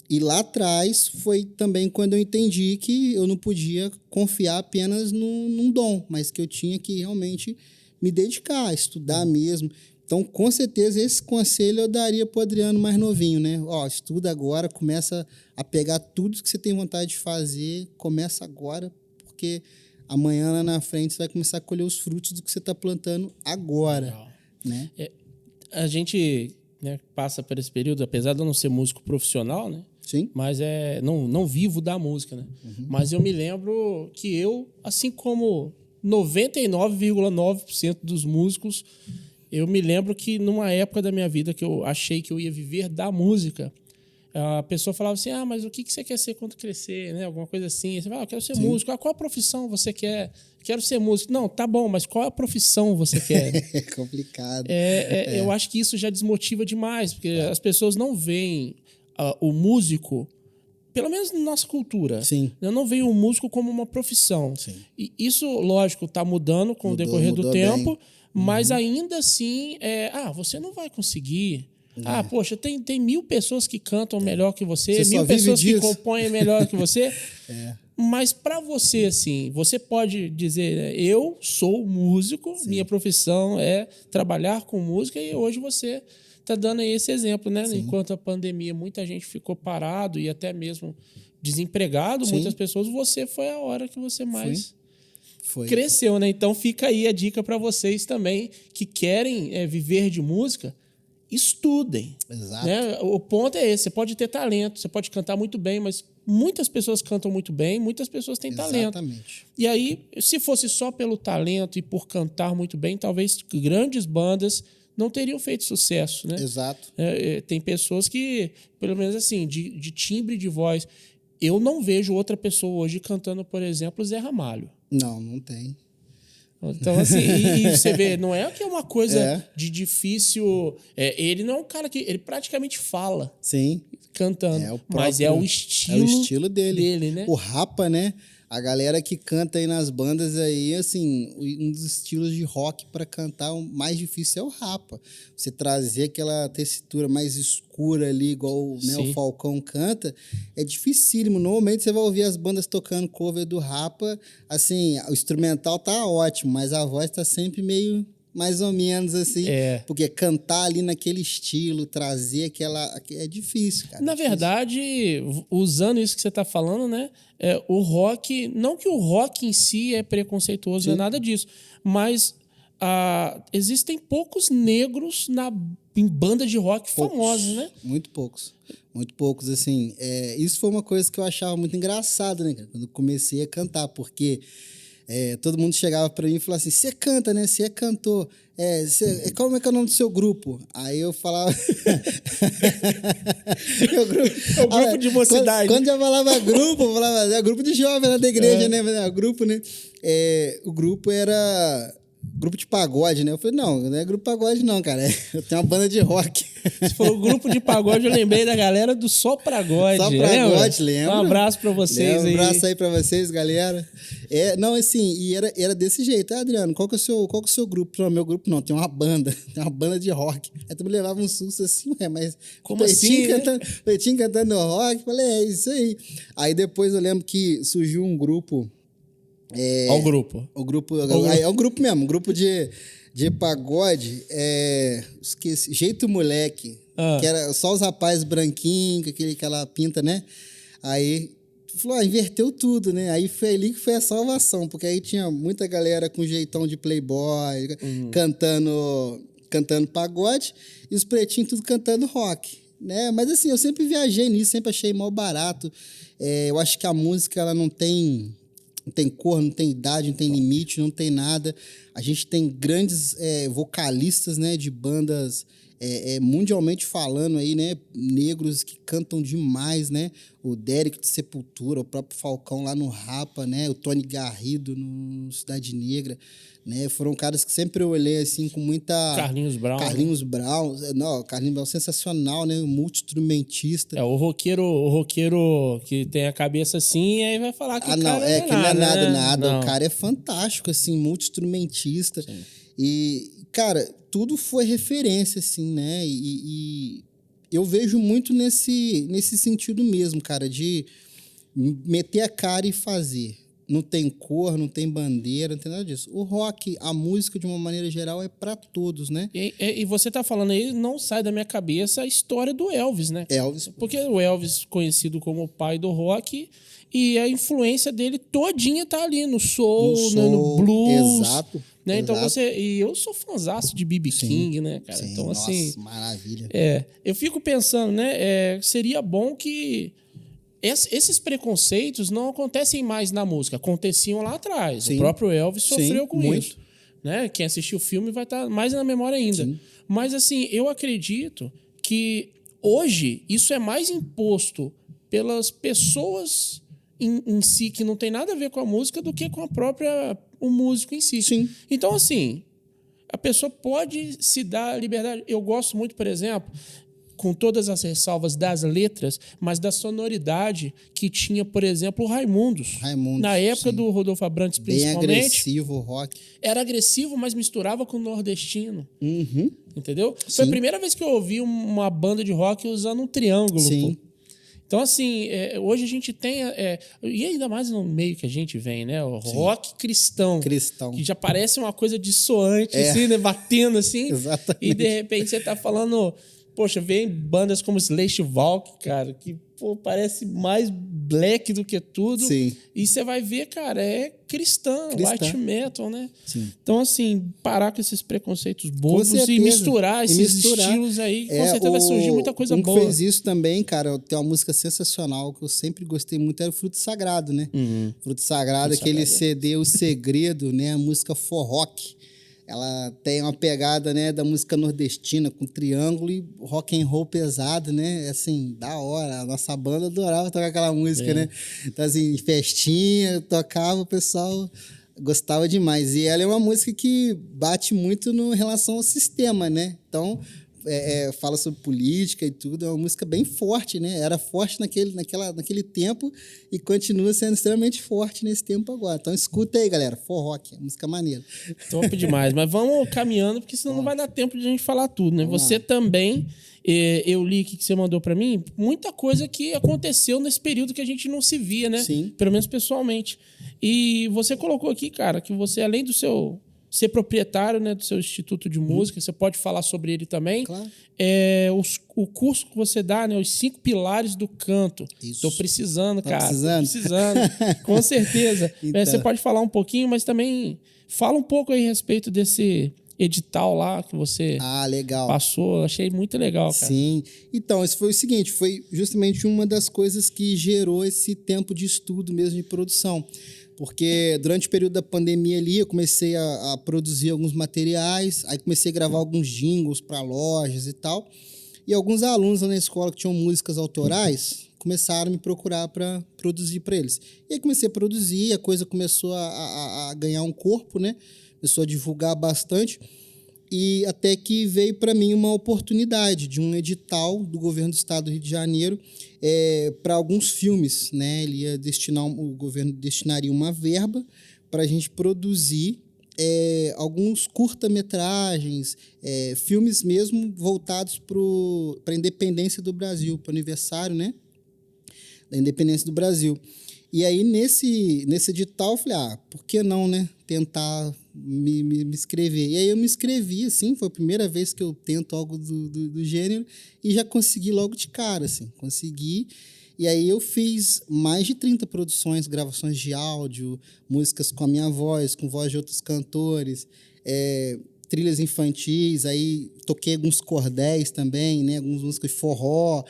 E lá atrás foi também quando eu entendi que eu não podia confiar apenas num dom, mas que eu tinha que realmente me dedicar, estudar mesmo. Então, com certeza, esse conselho eu daria para o Adriano mais novinho, né? Estuda agora, começa a pegar tudo que você tem vontade de fazer, começa agora, porque amanhã lá na frente você vai começar a colher os frutos do que você está plantando agora, né? A gente, né, passa por esse período, apesar de eu não ser músico profissional, né? Sim. Mas não vivo da música, né? Mas eu me lembro que eu, assim como 99,9% dos músicos, eu me lembro que numa época da minha vida que eu achei que eu ia viver da música, a pessoa falava assim, mas o que você quer ser quando crescer, né? Alguma coisa assim. Você fala, eu quero ser músico. Qual a profissão você quer? Quero ser músico. Não, tá bom, mas qual a profissão você quer? É complicado. Eu acho que isso já desmotiva demais, porque as pessoas não veem o músico, pelo menos na nossa cultura, Sim. eu não vejo o músico como uma profissão. Sim. E isso, lógico, está mudando com o decorrer do tempo, mas ainda assim, você não vai conseguir. Poxa, tem 1000 pessoas que cantam melhor que você 1000 pessoas que compõem melhor que você. Mas para você, assim, você pode dizer, eu sou músico, minha profissão é trabalhar com música, e hoje você está dando aí esse exemplo, né? Sim. Enquanto a pandemia, muita gente ficou parado e até mesmo desempregado, muitas pessoas, você foi a hora que você mais cresceu, né? Então fica aí a dica para vocês também que querem viver de música, estudem. Exato. Né? O ponto é esse, você pode ter talento, você pode cantar muito bem, mas muitas pessoas cantam muito bem, muitas pessoas têm talento. Exatamente. E aí, se fosse só pelo talento e por cantar muito bem, talvez grandes bandas não teriam feito sucesso, né? Exato. Tem pessoas que, pelo menos assim, de timbre de voz, eu não vejo outra pessoa hoje cantando, por exemplo, Zé Ramalho. Não tem. Então, assim, e você vê, não é que é uma coisa de difícil. Ele não é um cara que. Ele praticamente fala. Sim. Cantando. Mas é o estilo dele, né? O rapa, né? A galera que canta aí nas bandas aí, assim, um dos estilos de rock para cantar o mais difícil é o rapa. Você trazer aquela tessitura mais escura ali, igual, né, o Falcão canta, é dificílimo. Normalmente você vai ouvir as bandas tocando cover do rapa, assim, o instrumental tá ótimo, mas a voz tá sempre meio mais ou menos assim, porque cantar ali naquele estilo, trazer aquela... É difícil, cara. Na verdade, usando isso que você está falando, né? O rock... Não que o rock em si é preconceituoso, não é nada disso, mas existem poucos negros em bandas de rock famosas, né? Muito poucos. Muito poucos, assim. Isso foi uma coisa que eu achava muito engraçado, né, cara? Quando eu comecei a cantar, porque todo mundo chegava pra mim e falava assim, você canta, né? Você é cantor. Como é que é o nome do seu grupo? Aí eu falava... O grupo de mocidade. Quando eu falava grupo, eu falava... grupo de jovens lá da igreja, né? Grupo, né? O grupo era... Grupo de pagode, né? Eu falei, não é grupo de pagode não, cara. Eu tenho uma banda de rock. Você falou grupo de pagode, eu lembrei da galera do Só Pragode. Só Pragode, lembra? Um abraço pra vocês aí. Um abraço aí pra vocês, galera. Não, assim, e era desse jeito. Adriano, qual que é o seu grupo? Não, meu grupo não, tem uma banda. Tem uma banda de rock. Aí tu me levava um susto assim, mas... Como assim? Pretinho cantando rock. Falei, é isso aí. Aí depois eu lembro que surgiu um grupo... Olha o grupo. É um grupo mesmo, um grupo de pagode, esqueci, Jeito Moleque, que era só os rapazes branquinhos, com aquela pinta, né? Aí, falou, inverteu tudo, né? Aí foi ali que foi a salvação, porque aí tinha muita galera com jeitão de playboy, cantando pagode, e os pretinhos tudo cantando rock, né? Mas assim, eu sempre viajei nisso, sempre achei mal barato. Eu acho que a música, ela não tem cor, não tem idade, não tem limite, não tem nada. A gente tem grandes vocalistas, né, de bandas mundialmente falando aí, né, negros que cantam demais, né? O Derek de Sepultura, o próprio Falcão lá no Rapa, né? O Tony Garrido no Cidade Negra, né? Foram caras que sempre eu olhei assim com muita... Carlinhos Brown. Não, Carlinhos Brown sensacional, né? Multi-instrumentista. O roqueiro que tem a cabeça assim, aí vai falar que o cara não é nada. Não. O cara é fantástico, assim, multi-instrumentista. E, cara, tudo foi referência, assim, né? E eu vejo muito nesse sentido mesmo, cara, de meter a cara e fazer. Não tem cor, não tem bandeira, não tem nada disso. O rock, a música, de uma maneira geral, é para todos, né? E você tá falando aí, não sai da minha cabeça a história do Elvis, né? Elvis. Porque o Elvis, conhecido como o pai do rock, e a influência dele todinha tá ali no soul, né? No blues. Exato. Né? Então exato. E eu sou fãzaço de B.B. King, né, cara? Sim, então, nossa, assim... maravilha. Eu fico pensando, né? Seria bom que esses preconceitos não acontecem mais na música. Aconteciam lá atrás. Sim. O próprio Elvis sofreu com muito. isso. Né? Quem assistiu o filme vai estar mais na memória ainda. Sim. Mas, assim, eu acredito que hoje isso é mais imposto pelas pessoas em si, que não tem nada a ver com a música, do que com o músico em si. Sim. Então, assim, a pessoa pode se dar liberdade. Eu gosto muito, por exemplo, com todas as ressalvas das letras, mas da sonoridade que tinha, por exemplo, o Raimundos. Na época do Rodolfo Abrantes, principalmente. Bem agressivo o rock. Era agressivo, mas misturava com o nordestino. Uhum. Entendeu? Foi a primeira vez que eu ouvi uma banda de rock usando um triângulo. Sim. Pô. Então, assim, hoje a gente tem... e ainda mais no meio que a gente vem, né? O rock cristão. Que já parece uma coisa dissoante, assim, né? Batendo, assim. Exatamente. E, de repente, você tá falando... Poxa, vem bandas como Slash Valk, cara, que parece mais black do que tudo. Sim. E você vai ver, cara, é cristão, white metal, né? Sim. Então, assim, parar com esses preconceitos bobos e misturar esses estilos aí, com certeza vai surgir muita coisa boa. Que fez isso também, cara, tem uma música sensacional que eu sempre gostei muito, era o Fruto Sagrado, né? Uhum. Fruto Sagrado, aquele CD, O Segredo, né? A música forrock. Ela tem uma pegada, né, da música nordestina, com triângulo e rock and roll pesado, né? Assim, da hora. A nossa banda adorava tocar aquela música, né? Então, assim, festinha, tocava, o pessoal gostava demais. E ela é uma música que bate muito em relação ao sistema, né? Então, fala sobre política e tudo. É uma música bem forte, né? Era forte naquele tempo e continua sendo extremamente forte nesse tempo agora. Então escuta aí, galera. Forrock, música maneira. Top demais. Mas vamos caminhando, porque senão não vai dar tempo de a gente falar tudo, né? Você também, eu li aqui que você mandou pra mim, muita coisa que aconteceu nesse período que a gente não se via, né? Sim. Pelo menos pessoalmente. E você colocou aqui, cara, que você, além do seu... ser proprietário, né, do seu instituto de música, você pode falar sobre ele também. Claro. O curso que você dá, né, os 5 pilares do canto. Isso. Tô precisando, cara. Precisando? Tô precisando, com certeza. Então. Você pode falar um pouquinho, mas também fala um pouco aí a respeito desse edital lá que você Legal. passou. Achei muito legal, cara. Sim. Então, isso foi o seguinte, foi justamente uma das coisas que gerou esse tempo de estudo mesmo de produção. Porque durante o período da pandemia ali, eu comecei a produzir alguns materiais, aí comecei a gravar alguns jingles para lojas e tal. E alguns alunos lá na escola que tinham músicas autorais começaram a me procurar para produzir para eles. E aí comecei a produzir, a coisa começou a ganhar um corpo, né? Começou a divulgar bastante. E até que veio para mim uma oportunidade de um edital do governo do estado do Rio de Janeiro para alguns filmes, né? O governo destinaria uma verba para a gente produzir alguns curta-metragens, filmes mesmo voltados para a independência do Brasil, para o aniversário, né? Da independência do Brasil. E aí, nesse edital, eu falei, por que não, né? Tentar me inscrever. E aí eu me inscrevi, assim, foi a primeira vez que eu tento algo do gênero e já consegui logo de cara, assim, consegui. E aí eu fiz mais de 30 produções, gravações de áudio, músicas com a minha voz, com voz de outros cantores, trilhas infantis, aí toquei alguns cordéis também, né? Algumas músicas de forró,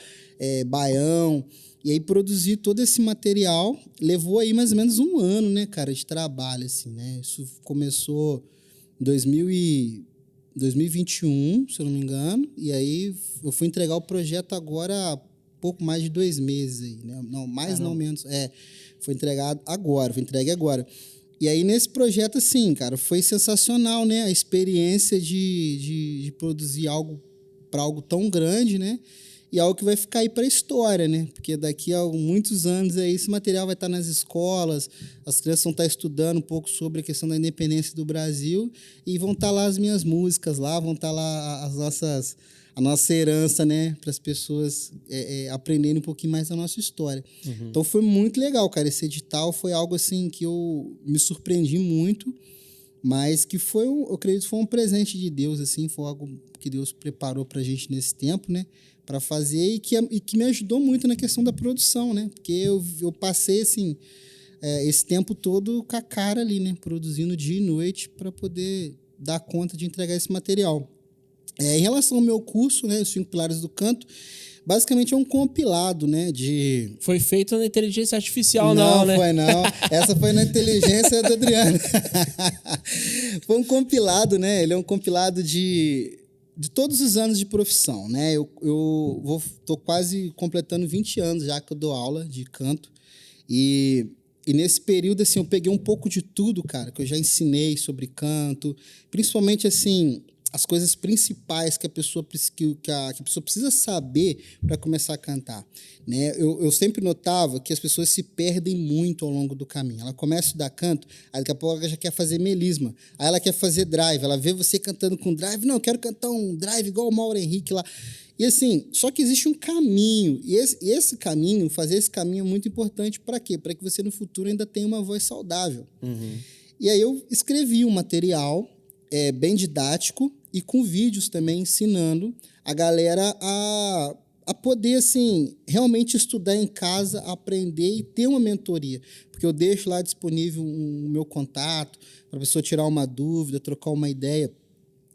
baião. E aí produzir todo esse material levou aí mais ou menos um ano, né, cara, de trabalho, assim, né? Isso começou em 2021, se eu não me engano, e aí eu fui entregar o projeto agora há pouco mais de 2 meses aí, né? Não, mais não menos, foi entregue agora. E aí nesse projeto, assim, cara, foi sensacional, né? A experiência de produzir algo para algo tão grande, né? E algo que vai ficar aí para a história, né? Porque daqui a muitos anos aí esse material vai estar nas escolas, as crianças vão estar estudando um pouco sobre a questão da independência do Brasil e vão estar lá as minhas músicas lá, vão estar lá a nossa herança, né? Para as pessoas aprenderem um pouquinho mais da nossa história. Uhum. Então foi muito legal, cara. Esse edital foi algo assim que eu me surpreendi muito, mas que eu acredito que foi um presente de Deus, assim, foi algo que Deus preparou para a gente nesse tempo, né? Para fazer e que me ajudou muito na questão da produção, né? Porque eu passei, assim, esse tempo todo com a cara ali, né? Produzindo dia e noite para poder dar conta de entregar esse material. Em relação ao meu curso, né? Os 5 Pilares do Canto, basicamente é um compilado, né? Foi feito na inteligência artificial, não, né? Não, foi não. Essa foi na inteligência do Adriano. Foi um compilado, né? Ele é um compilado de todos os anos de profissão, né? Eu tô quase completando 20 anos já que eu dou aula de canto. E nesse período, assim, eu peguei um pouco de tudo, cara, que eu já ensinei sobre canto. Principalmente, assim, as coisas principais que a pessoa precisa saber para começar a cantar, né? Eu sempre notava que as pessoas se perdem muito ao longo do caminho. Ela começa a estudar canto, aí daqui a pouco ela já quer fazer melisma, aí ela quer fazer drive, ela vê você cantando com drive, não, eu quero cantar um drive igual o Mauro Henrique lá. E assim, só que existe um caminho, e esse caminho, fazer esse caminho é muito importante para quê? Para que você no futuro ainda tenha uma voz saudável. Uhum. E aí eu escrevi um material bem didático, e com vídeos também ensinando a galera a poder, assim, realmente estudar em casa, aprender e ter uma mentoria. Porque eu deixo lá disponível o meu contato para a pessoa tirar uma dúvida, trocar uma ideia.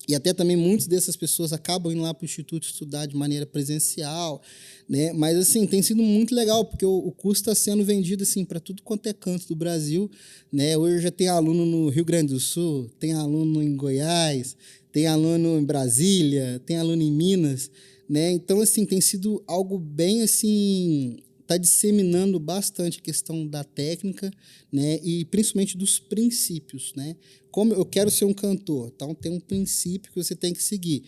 E até também muitas dessas pessoas acabam indo lá para o Instituto estudar de maneira presencial, né? Mas, assim, tem sido muito legal, porque o curso está sendo vendido, assim, para tudo quanto é canto do Brasil, né? Hoje já tem aluno no Rio Grande do Sul, tem aluno em Goiás, tem aluno em Brasília, tem aluno em Minas, né? Então, assim, tem sido algo bem, assim, está disseminando bastante a questão da técnica, né? E principalmente dos princípios, né? Como eu quero ser um cantor, então tem um princípio que você tem que seguir.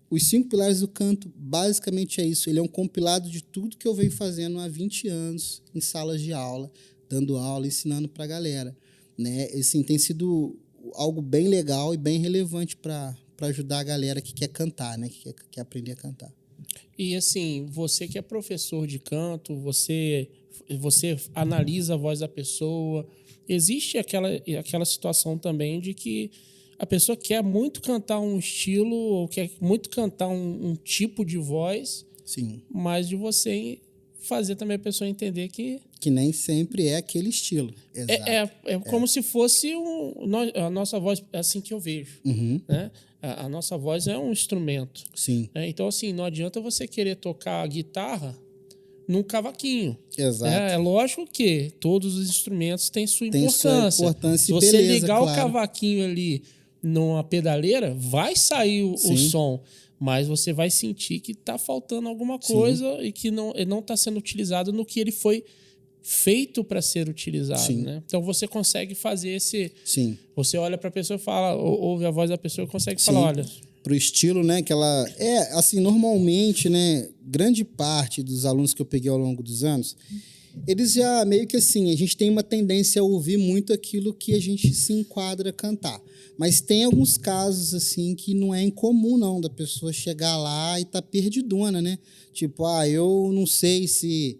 Os 5 Pilares do Canto, basicamente é isso. Ele é um compilado de tudo que eu venho fazendo há 20 anos em salas de aula, dando aula, ensinando para a galera, né? Assim, tem sido algo bem legal e bem relevante para ajudar a galera que quer cantar, né? Que quer aprender a cantar. E assim, você que é professor de canto, você analisa a voz da pessoa. Existe aquela situação também de que a pessoa quer muito cantar um estilo ou quer muito cantar um tipo de voz, sim, mas de você fazer também a pessoa entender que Que nem sempre é aquele estilo. Exato. É como se fosse a nossa voz, é assim que eu vejo. Né? A nossa voz é um instrumento. Sim. Né? Então, assim, não adianta você querer tocar a guitarra num cavaquinho. Exato. É lógico que todos os instrumentos têm sua Tem importância. sua importância Se e você beleza, ligar claro. o cavaquinho ali numa pedaleira, vai sair o som, mas você vai sentir que está faltando alguma coisa e que ele não está sendo utilizado no que ele foi feito para ser utilizado. Né? Então você consegue fazer esse... Sim. Você olha para a pessoa e fala, ouve a voz da pessoa e consegue falar, olha... Pro estilo, né, que ela... assim, normalmente, né, grande parte dos alunos que eu peguei ao longo dos anos, eles já meio que assim, a gente tem uma tendência a ouvir muito aquilo que a gente se enquadra a cantar. Mas tem alguns casos, assim, que não é incomum, não, da pessoa chegar lá e tá perdidona, né? Tipo, eu não sei se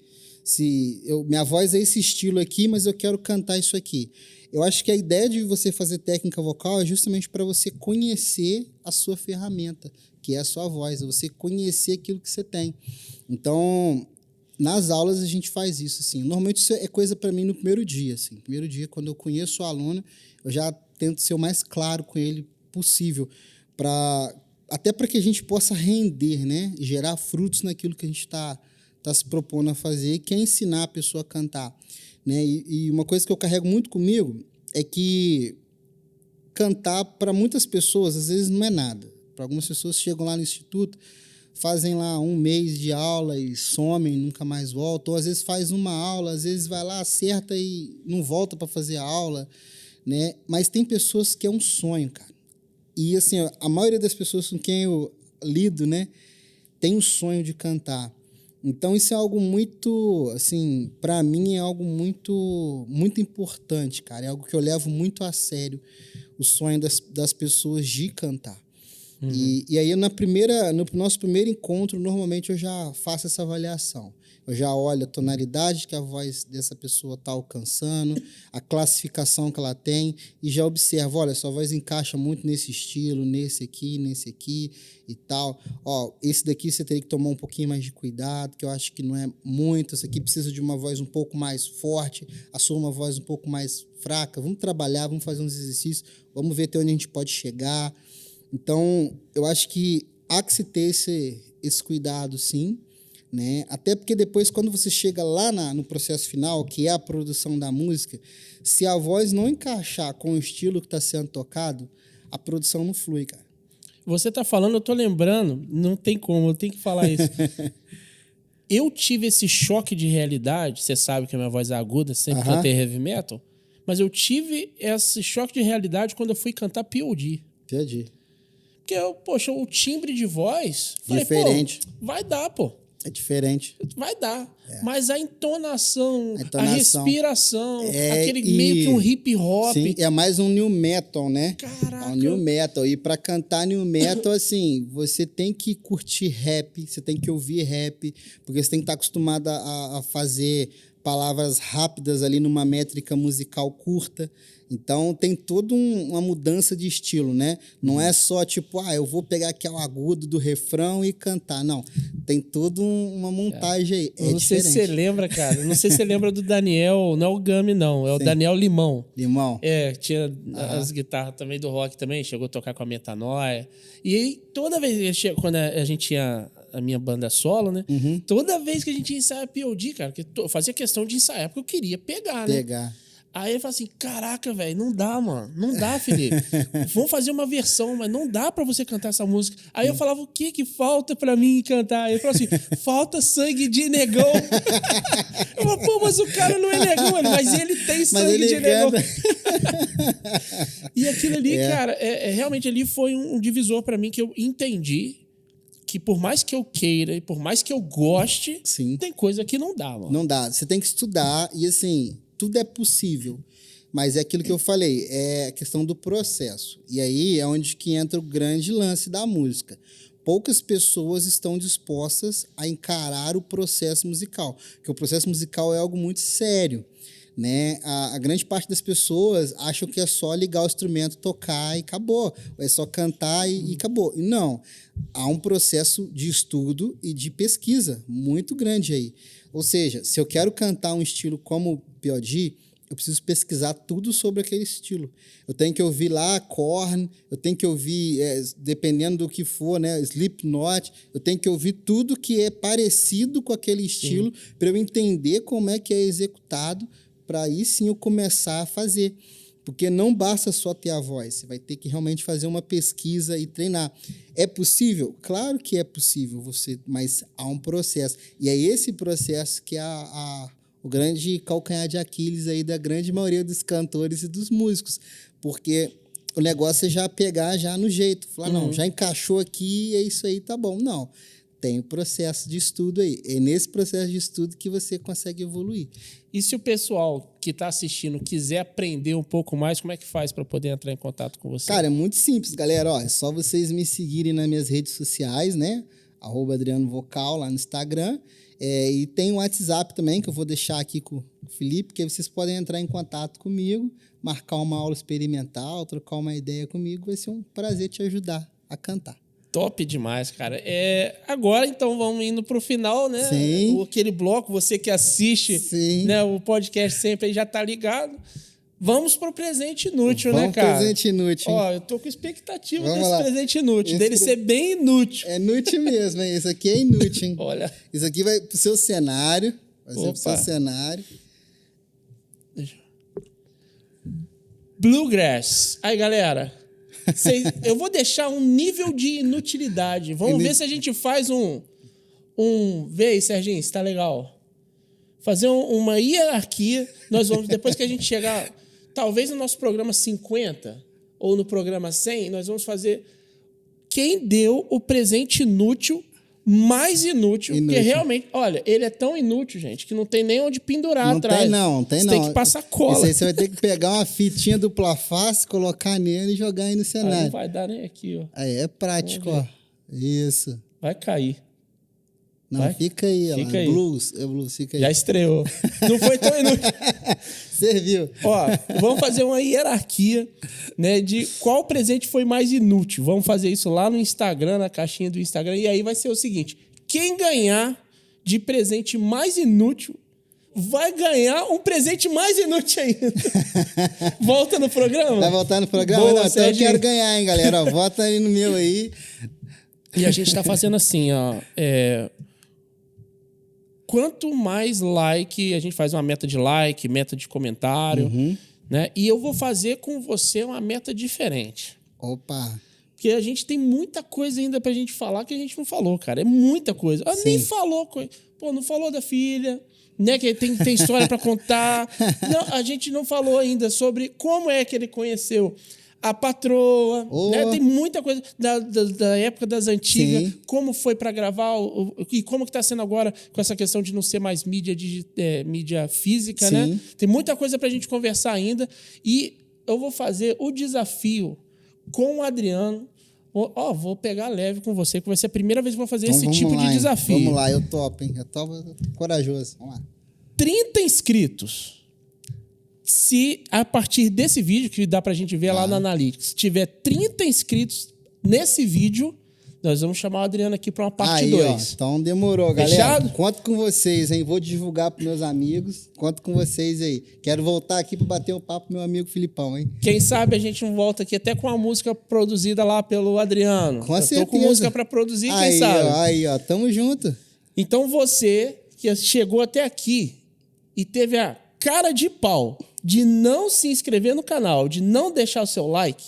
minha voz é esse estilo aqui, mas eu quero cantar isso aqui. Eu acho que a ideia de você fazer técnica vocal é justamente para você conhecer a sua ferramenta, que é a sua voz, é você conhecer aquilo que você tem. Então, nas aulas a gente faz isso, assim. Normalmente isso é coisa para mim no primeiro dia, assim. Primeiro dia, quando eu conheço o aluno, eu já tento ser o mais claro com ele possível, até para que a gente possa render, né? Gerar frutos naquilo que a gente está se propondo a fazer, que é ensinar a pessoa a cantar. Né? E uma coisa que eu carrego muito comigo é que cantar, para muitas pessoas, às vezes não é nada. Para algumas pessoas chegam lá no instituto, fazem lá 1 mês de aula e somem, nunca mais voltam. Ou às vezes faz uma aula, às vezes vai lá, acerta e não volta para fazer a aula. Né? Mas tem pessoas que é um sonho, cara. E assim, a maioria das pessoas com quem eu lido, né, tem um sonho de cantar. Então, isso é algo muito, assim, para mim é algo muito, muito importante, cara. É algo que eu levo muito a sério, o sonho das pessoas de cantar. E aí, no nosso primeiro encontro, normalmente eu já faço essa avaliação. Eu já olho a tonalidade que a voz dessa pessoa está alcançando, a classificação que ela tem, e já observo, olha, sua voz encaixa muito nesse estilo, nesse aqui e tal. Esse daqui você teria que tomar um pouquinho mais de cuidado, que eu acho que não é muito. Esse aqui precisa de uma voz um pouco mais forte, a sua uma voz um pouco mais fraca. Vamos trabalhar, vamos fazer uns exercícios, vamos ver até onde a gente pode chegar. Então, eu acho que há que se ter esse cuidado, sim. Né? Até porque depois, quando você chega lá no processo final, que é a produção da música, se a voz não encaixar com o estilo que está sendo tocado, a produção não flui, cara. Você está falando, eu estou lembrando, não tem como, eu tenho que falar isso. Eu tive esse choque de realidade, você sabe que a minha voz é aguda, sempre cantei heavy metal, mas eu tive esse choque de realidade quando eu fui cantar POD. Entendi. Porque, poxa, o timbre de voz... Diferente. Falei, vai dar, pô. É diferente. Vai dar. Mas a entonação, a respiração, aquele meio que um hip hop. Sim, é mais um new metal, né? Caraca. É um new metal. E pra cantar new metal, assim, você tem que curtir rap, você tem que ouvir rap, porque você tem que estar acostumado a fazer palavras rápidas ali numa métrica musical curta. Então, tem toda uma mudança de estilo, né? Não é só tipo, eu vou pegar aqui o agudo do refrão e cantar. Não, tem toda uma montagem aí. Não sei se você lembra, cara. Não sei se você lembra do Daniel, não é o Gami, não. É o Daniel Limão. Limão. Tinha as guitarras também do rock também. Chegou a tocar com a Metanoia. E aí, toda vez, quando a gente tinha a minha banda solo, né? Toda vez que a gente ia ensaiar POD, cara, que eu fazia questão de ensaiar, porque eu queria pegar, né? Aí ele fala assim, caraca, velho, não dá, mano. Não dá, Felipe. Vamos fazer uma versão, mas não dá pra você cantar essa música. Aí eu falava, o que falta pra mim cantar? Aí ele falou assim, falta sangue de negão. Eu falei, pô, mas o cara não é negão, mas ele tem sangue de negão. E aquilo ali, cara, realmente ali foi um divisor pra mim, que eu entendi que por mais que eu queira e por mais que eu goste, tem coisa que não dá, mano. Não dá. Você tem que estudar e, assim, tudo é possível. Mas é aquilo que eu falei, é a questão do processo. E aí é onde que entra o grande lance da música. Poucas pessoas estão dispostas a encarar o processo musical, porque o processo musical é algo muito sério. Né? A grande parte das pessoas acham que é só ligar o instrumento, tocar e acabou. É só cantar e acabou. Não. Há um processo de estudo e de pesquisa muito grande aí. Ou seja, se eu quero cantar um estilo como P.O.D., eu preciso pesquisar tudo sobre aquele estilo. Eu tenho que ouvir lá Korn, eu tenho que ouvir, dependendo do que for, né, Slipknot, eu tenho que ouvir tudo que é parecido com aquele estilo para eu entender como é que é executado, para aí sim eu começar a fazer. Porque não basta só ter a voz, você vai ter que realmente fazer uma pesquisa e treinar. É possível? Claro que é possível, mas há um processo. E é esse processo que é o grande calcanhar de Aquiles aí da grande maioria dos cantores e dos músicos. Porque o negócio é já pegar já no jeito. Falar, não, já encaixou aqui, é isso aí, tá bom. Não, tem o processo de estudo aí. É nesse processo de estudo que você consegue evoluir. E se o pessoal que está assistindo quiser aprender um pouco mais, como é que faz para poder entrar em contato com você? Cara, é muito simples, galera. Ó, é só vocês me seguirem nas minhas redes sociais, né? @AdrianoVocal lá no Instagram. E tem o WhatsApp também, que eu vou deixar aqui com o Felipe, que aí vocês podem entrar em contato comigo, marcar uma aula experimental, trocar uma ideia comigo. Vai ser um prazer te ajudar a cantar. Top demais, cara. Agora, então, vamos indo para o final, né? Sim. Aquele bloco, você que assiste, né, o podcast sempre aí já tá ligado. Vamos pro presente inútil, né, cara? Presente inútil. Ó, eu tô com expectativa Vamos desse lá. presente inútil, dele ser bem inútil. É inútil mesmo, hein? Isso aqui é inútil, hein? Olha. Isso aqui vai pro seu cenário. Vai ser pro seu Opa. cenário. Bluegrass. Aí, galera, eu vou deixar um nível de inutilidade. Vamos ver se a gente faz Vê aí, Serginho, se tá legal. Fazer uma hierarquia. Nós vamos, depois que a gente chegar, talvez no nosso programa 50 ou no programa 100, nós vamos fazer quem deu o presente inútil mais inútil. Porque realmente, olha, ele é tão inútil, gente, que não tem nem onde pendurar atrás. Não tem. Você tem que passar cola. Isso aí você vai ter que pegar uma fitinha dupla face, colocar nele e jogar aí no cenário. Aí não vai dar nem aqui, ó. Aí é prático, ó. Isso. Vai cair. Não, vai? Fica aí, ó. Fica aí. Blues, fica aí. Já estreou. Não foi tão inútil. Serviu. Ó, vamos fazer uma hierarquia, né, de qual presente foi mais inútil. Vamos fazer isso lá no Instagram, na caixinha do Instagram. E aí vai ser o seguinte: quem ganhar de presente mais inútil vai ganhar um presente mais inútil ainda. Volta no programa? Vai voltar no programa? Boa, não, então eu quero ganhar, hein, galera. Ó, vota aí no meu aí. E a gente tá fazendo assim, ó. Quanto mais like, a gente faz uma meta de like, meta de comentário, né? E eu vou fazer com você uma meta diferente. Opa! Porque a gente tem muita coisa ainda pra gente falar que a gente não falou, cara. É muita coisa. Nem falou. Pô, não falou da filha, né? Que tem história pra contar. Não, a gente não falou ainda sobre como é que ele conheceu a patroa, né? Tem muita coisa da época das antigas, como foi para gravar e como que está sendo agora com essa questão de não ser mais mídia física, né? Tem muita coisa para a gente conversar ainda e eu vou fazer o desafio com o Adriano. Vou pegar leve com você, que vai ser a primeira vez que eu vou fazer esse tipo de desafio. Vamos lá, eu topo, hein? Eu topo, corajoso. Vamos lá. 30 inscritos. Se a partir desse vídeo, que dá pra gente ver lá no Analytics, tiver 30 inscritos nesse vídeo, nós vamos chamar o Adriano aqui para uma parte 2. Então demorou, galera. Fechado? Conto com vocês, hein? Vou divulgar pros meus amigos. Conto com vocês aí. Quero voltar aqui para bater um papo com meu amigo Filipão, hein? Quem sabe a gente não volta aqui até com uma música produzida lá pelo Adriano. Com certeza. Eu tô com música para produzir, quem sabe? Aí, ó. Tamo junto. Então você que chegou até aqui e teve a cara de pau de não se inscrever no canal, de não deixar o seu like,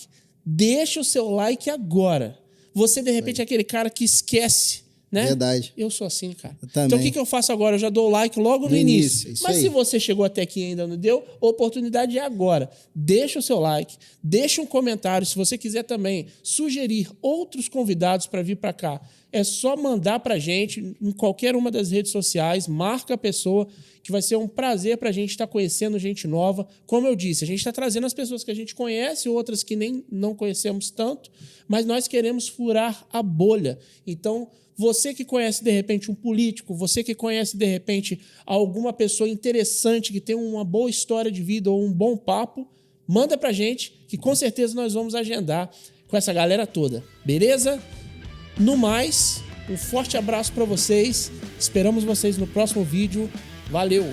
deixa o seu like agora. Você, de repente, é aquele cara que esquece, né? Verdade. Eu sou assim, cara. Eu também. Então, o que eu faço agora? Eu já dou o like logo no início. Mas aí. se você chegou até aqui e ainda não deu, a oportunidade é agora. Deixa o seu like, deixa um comentário. Se você quiser também sugerir outros convidados para vir para cá, é só mandar para a gente em qualquer uma das redes sociais, marca a pessoa, que vai ser um prazer para a gente estar conhecendo gente nova. Como eu disse, a gente está trazendo as pessoas que a gente conhece, outras que nem não conhecemos tanto, mas nós queremos furar a bolha. Então, você que conhece, de repente, um político, você que conhece, de repente, alguma pessoa interessante, que tem uma boa história de vida ou um bom papo, manda para a gente, que com certeza nós vamos agendar com essa galera toda. Beleza? No mais, um forte abraço para vocês Esperamos vocês no próximo vídeo. Valeu!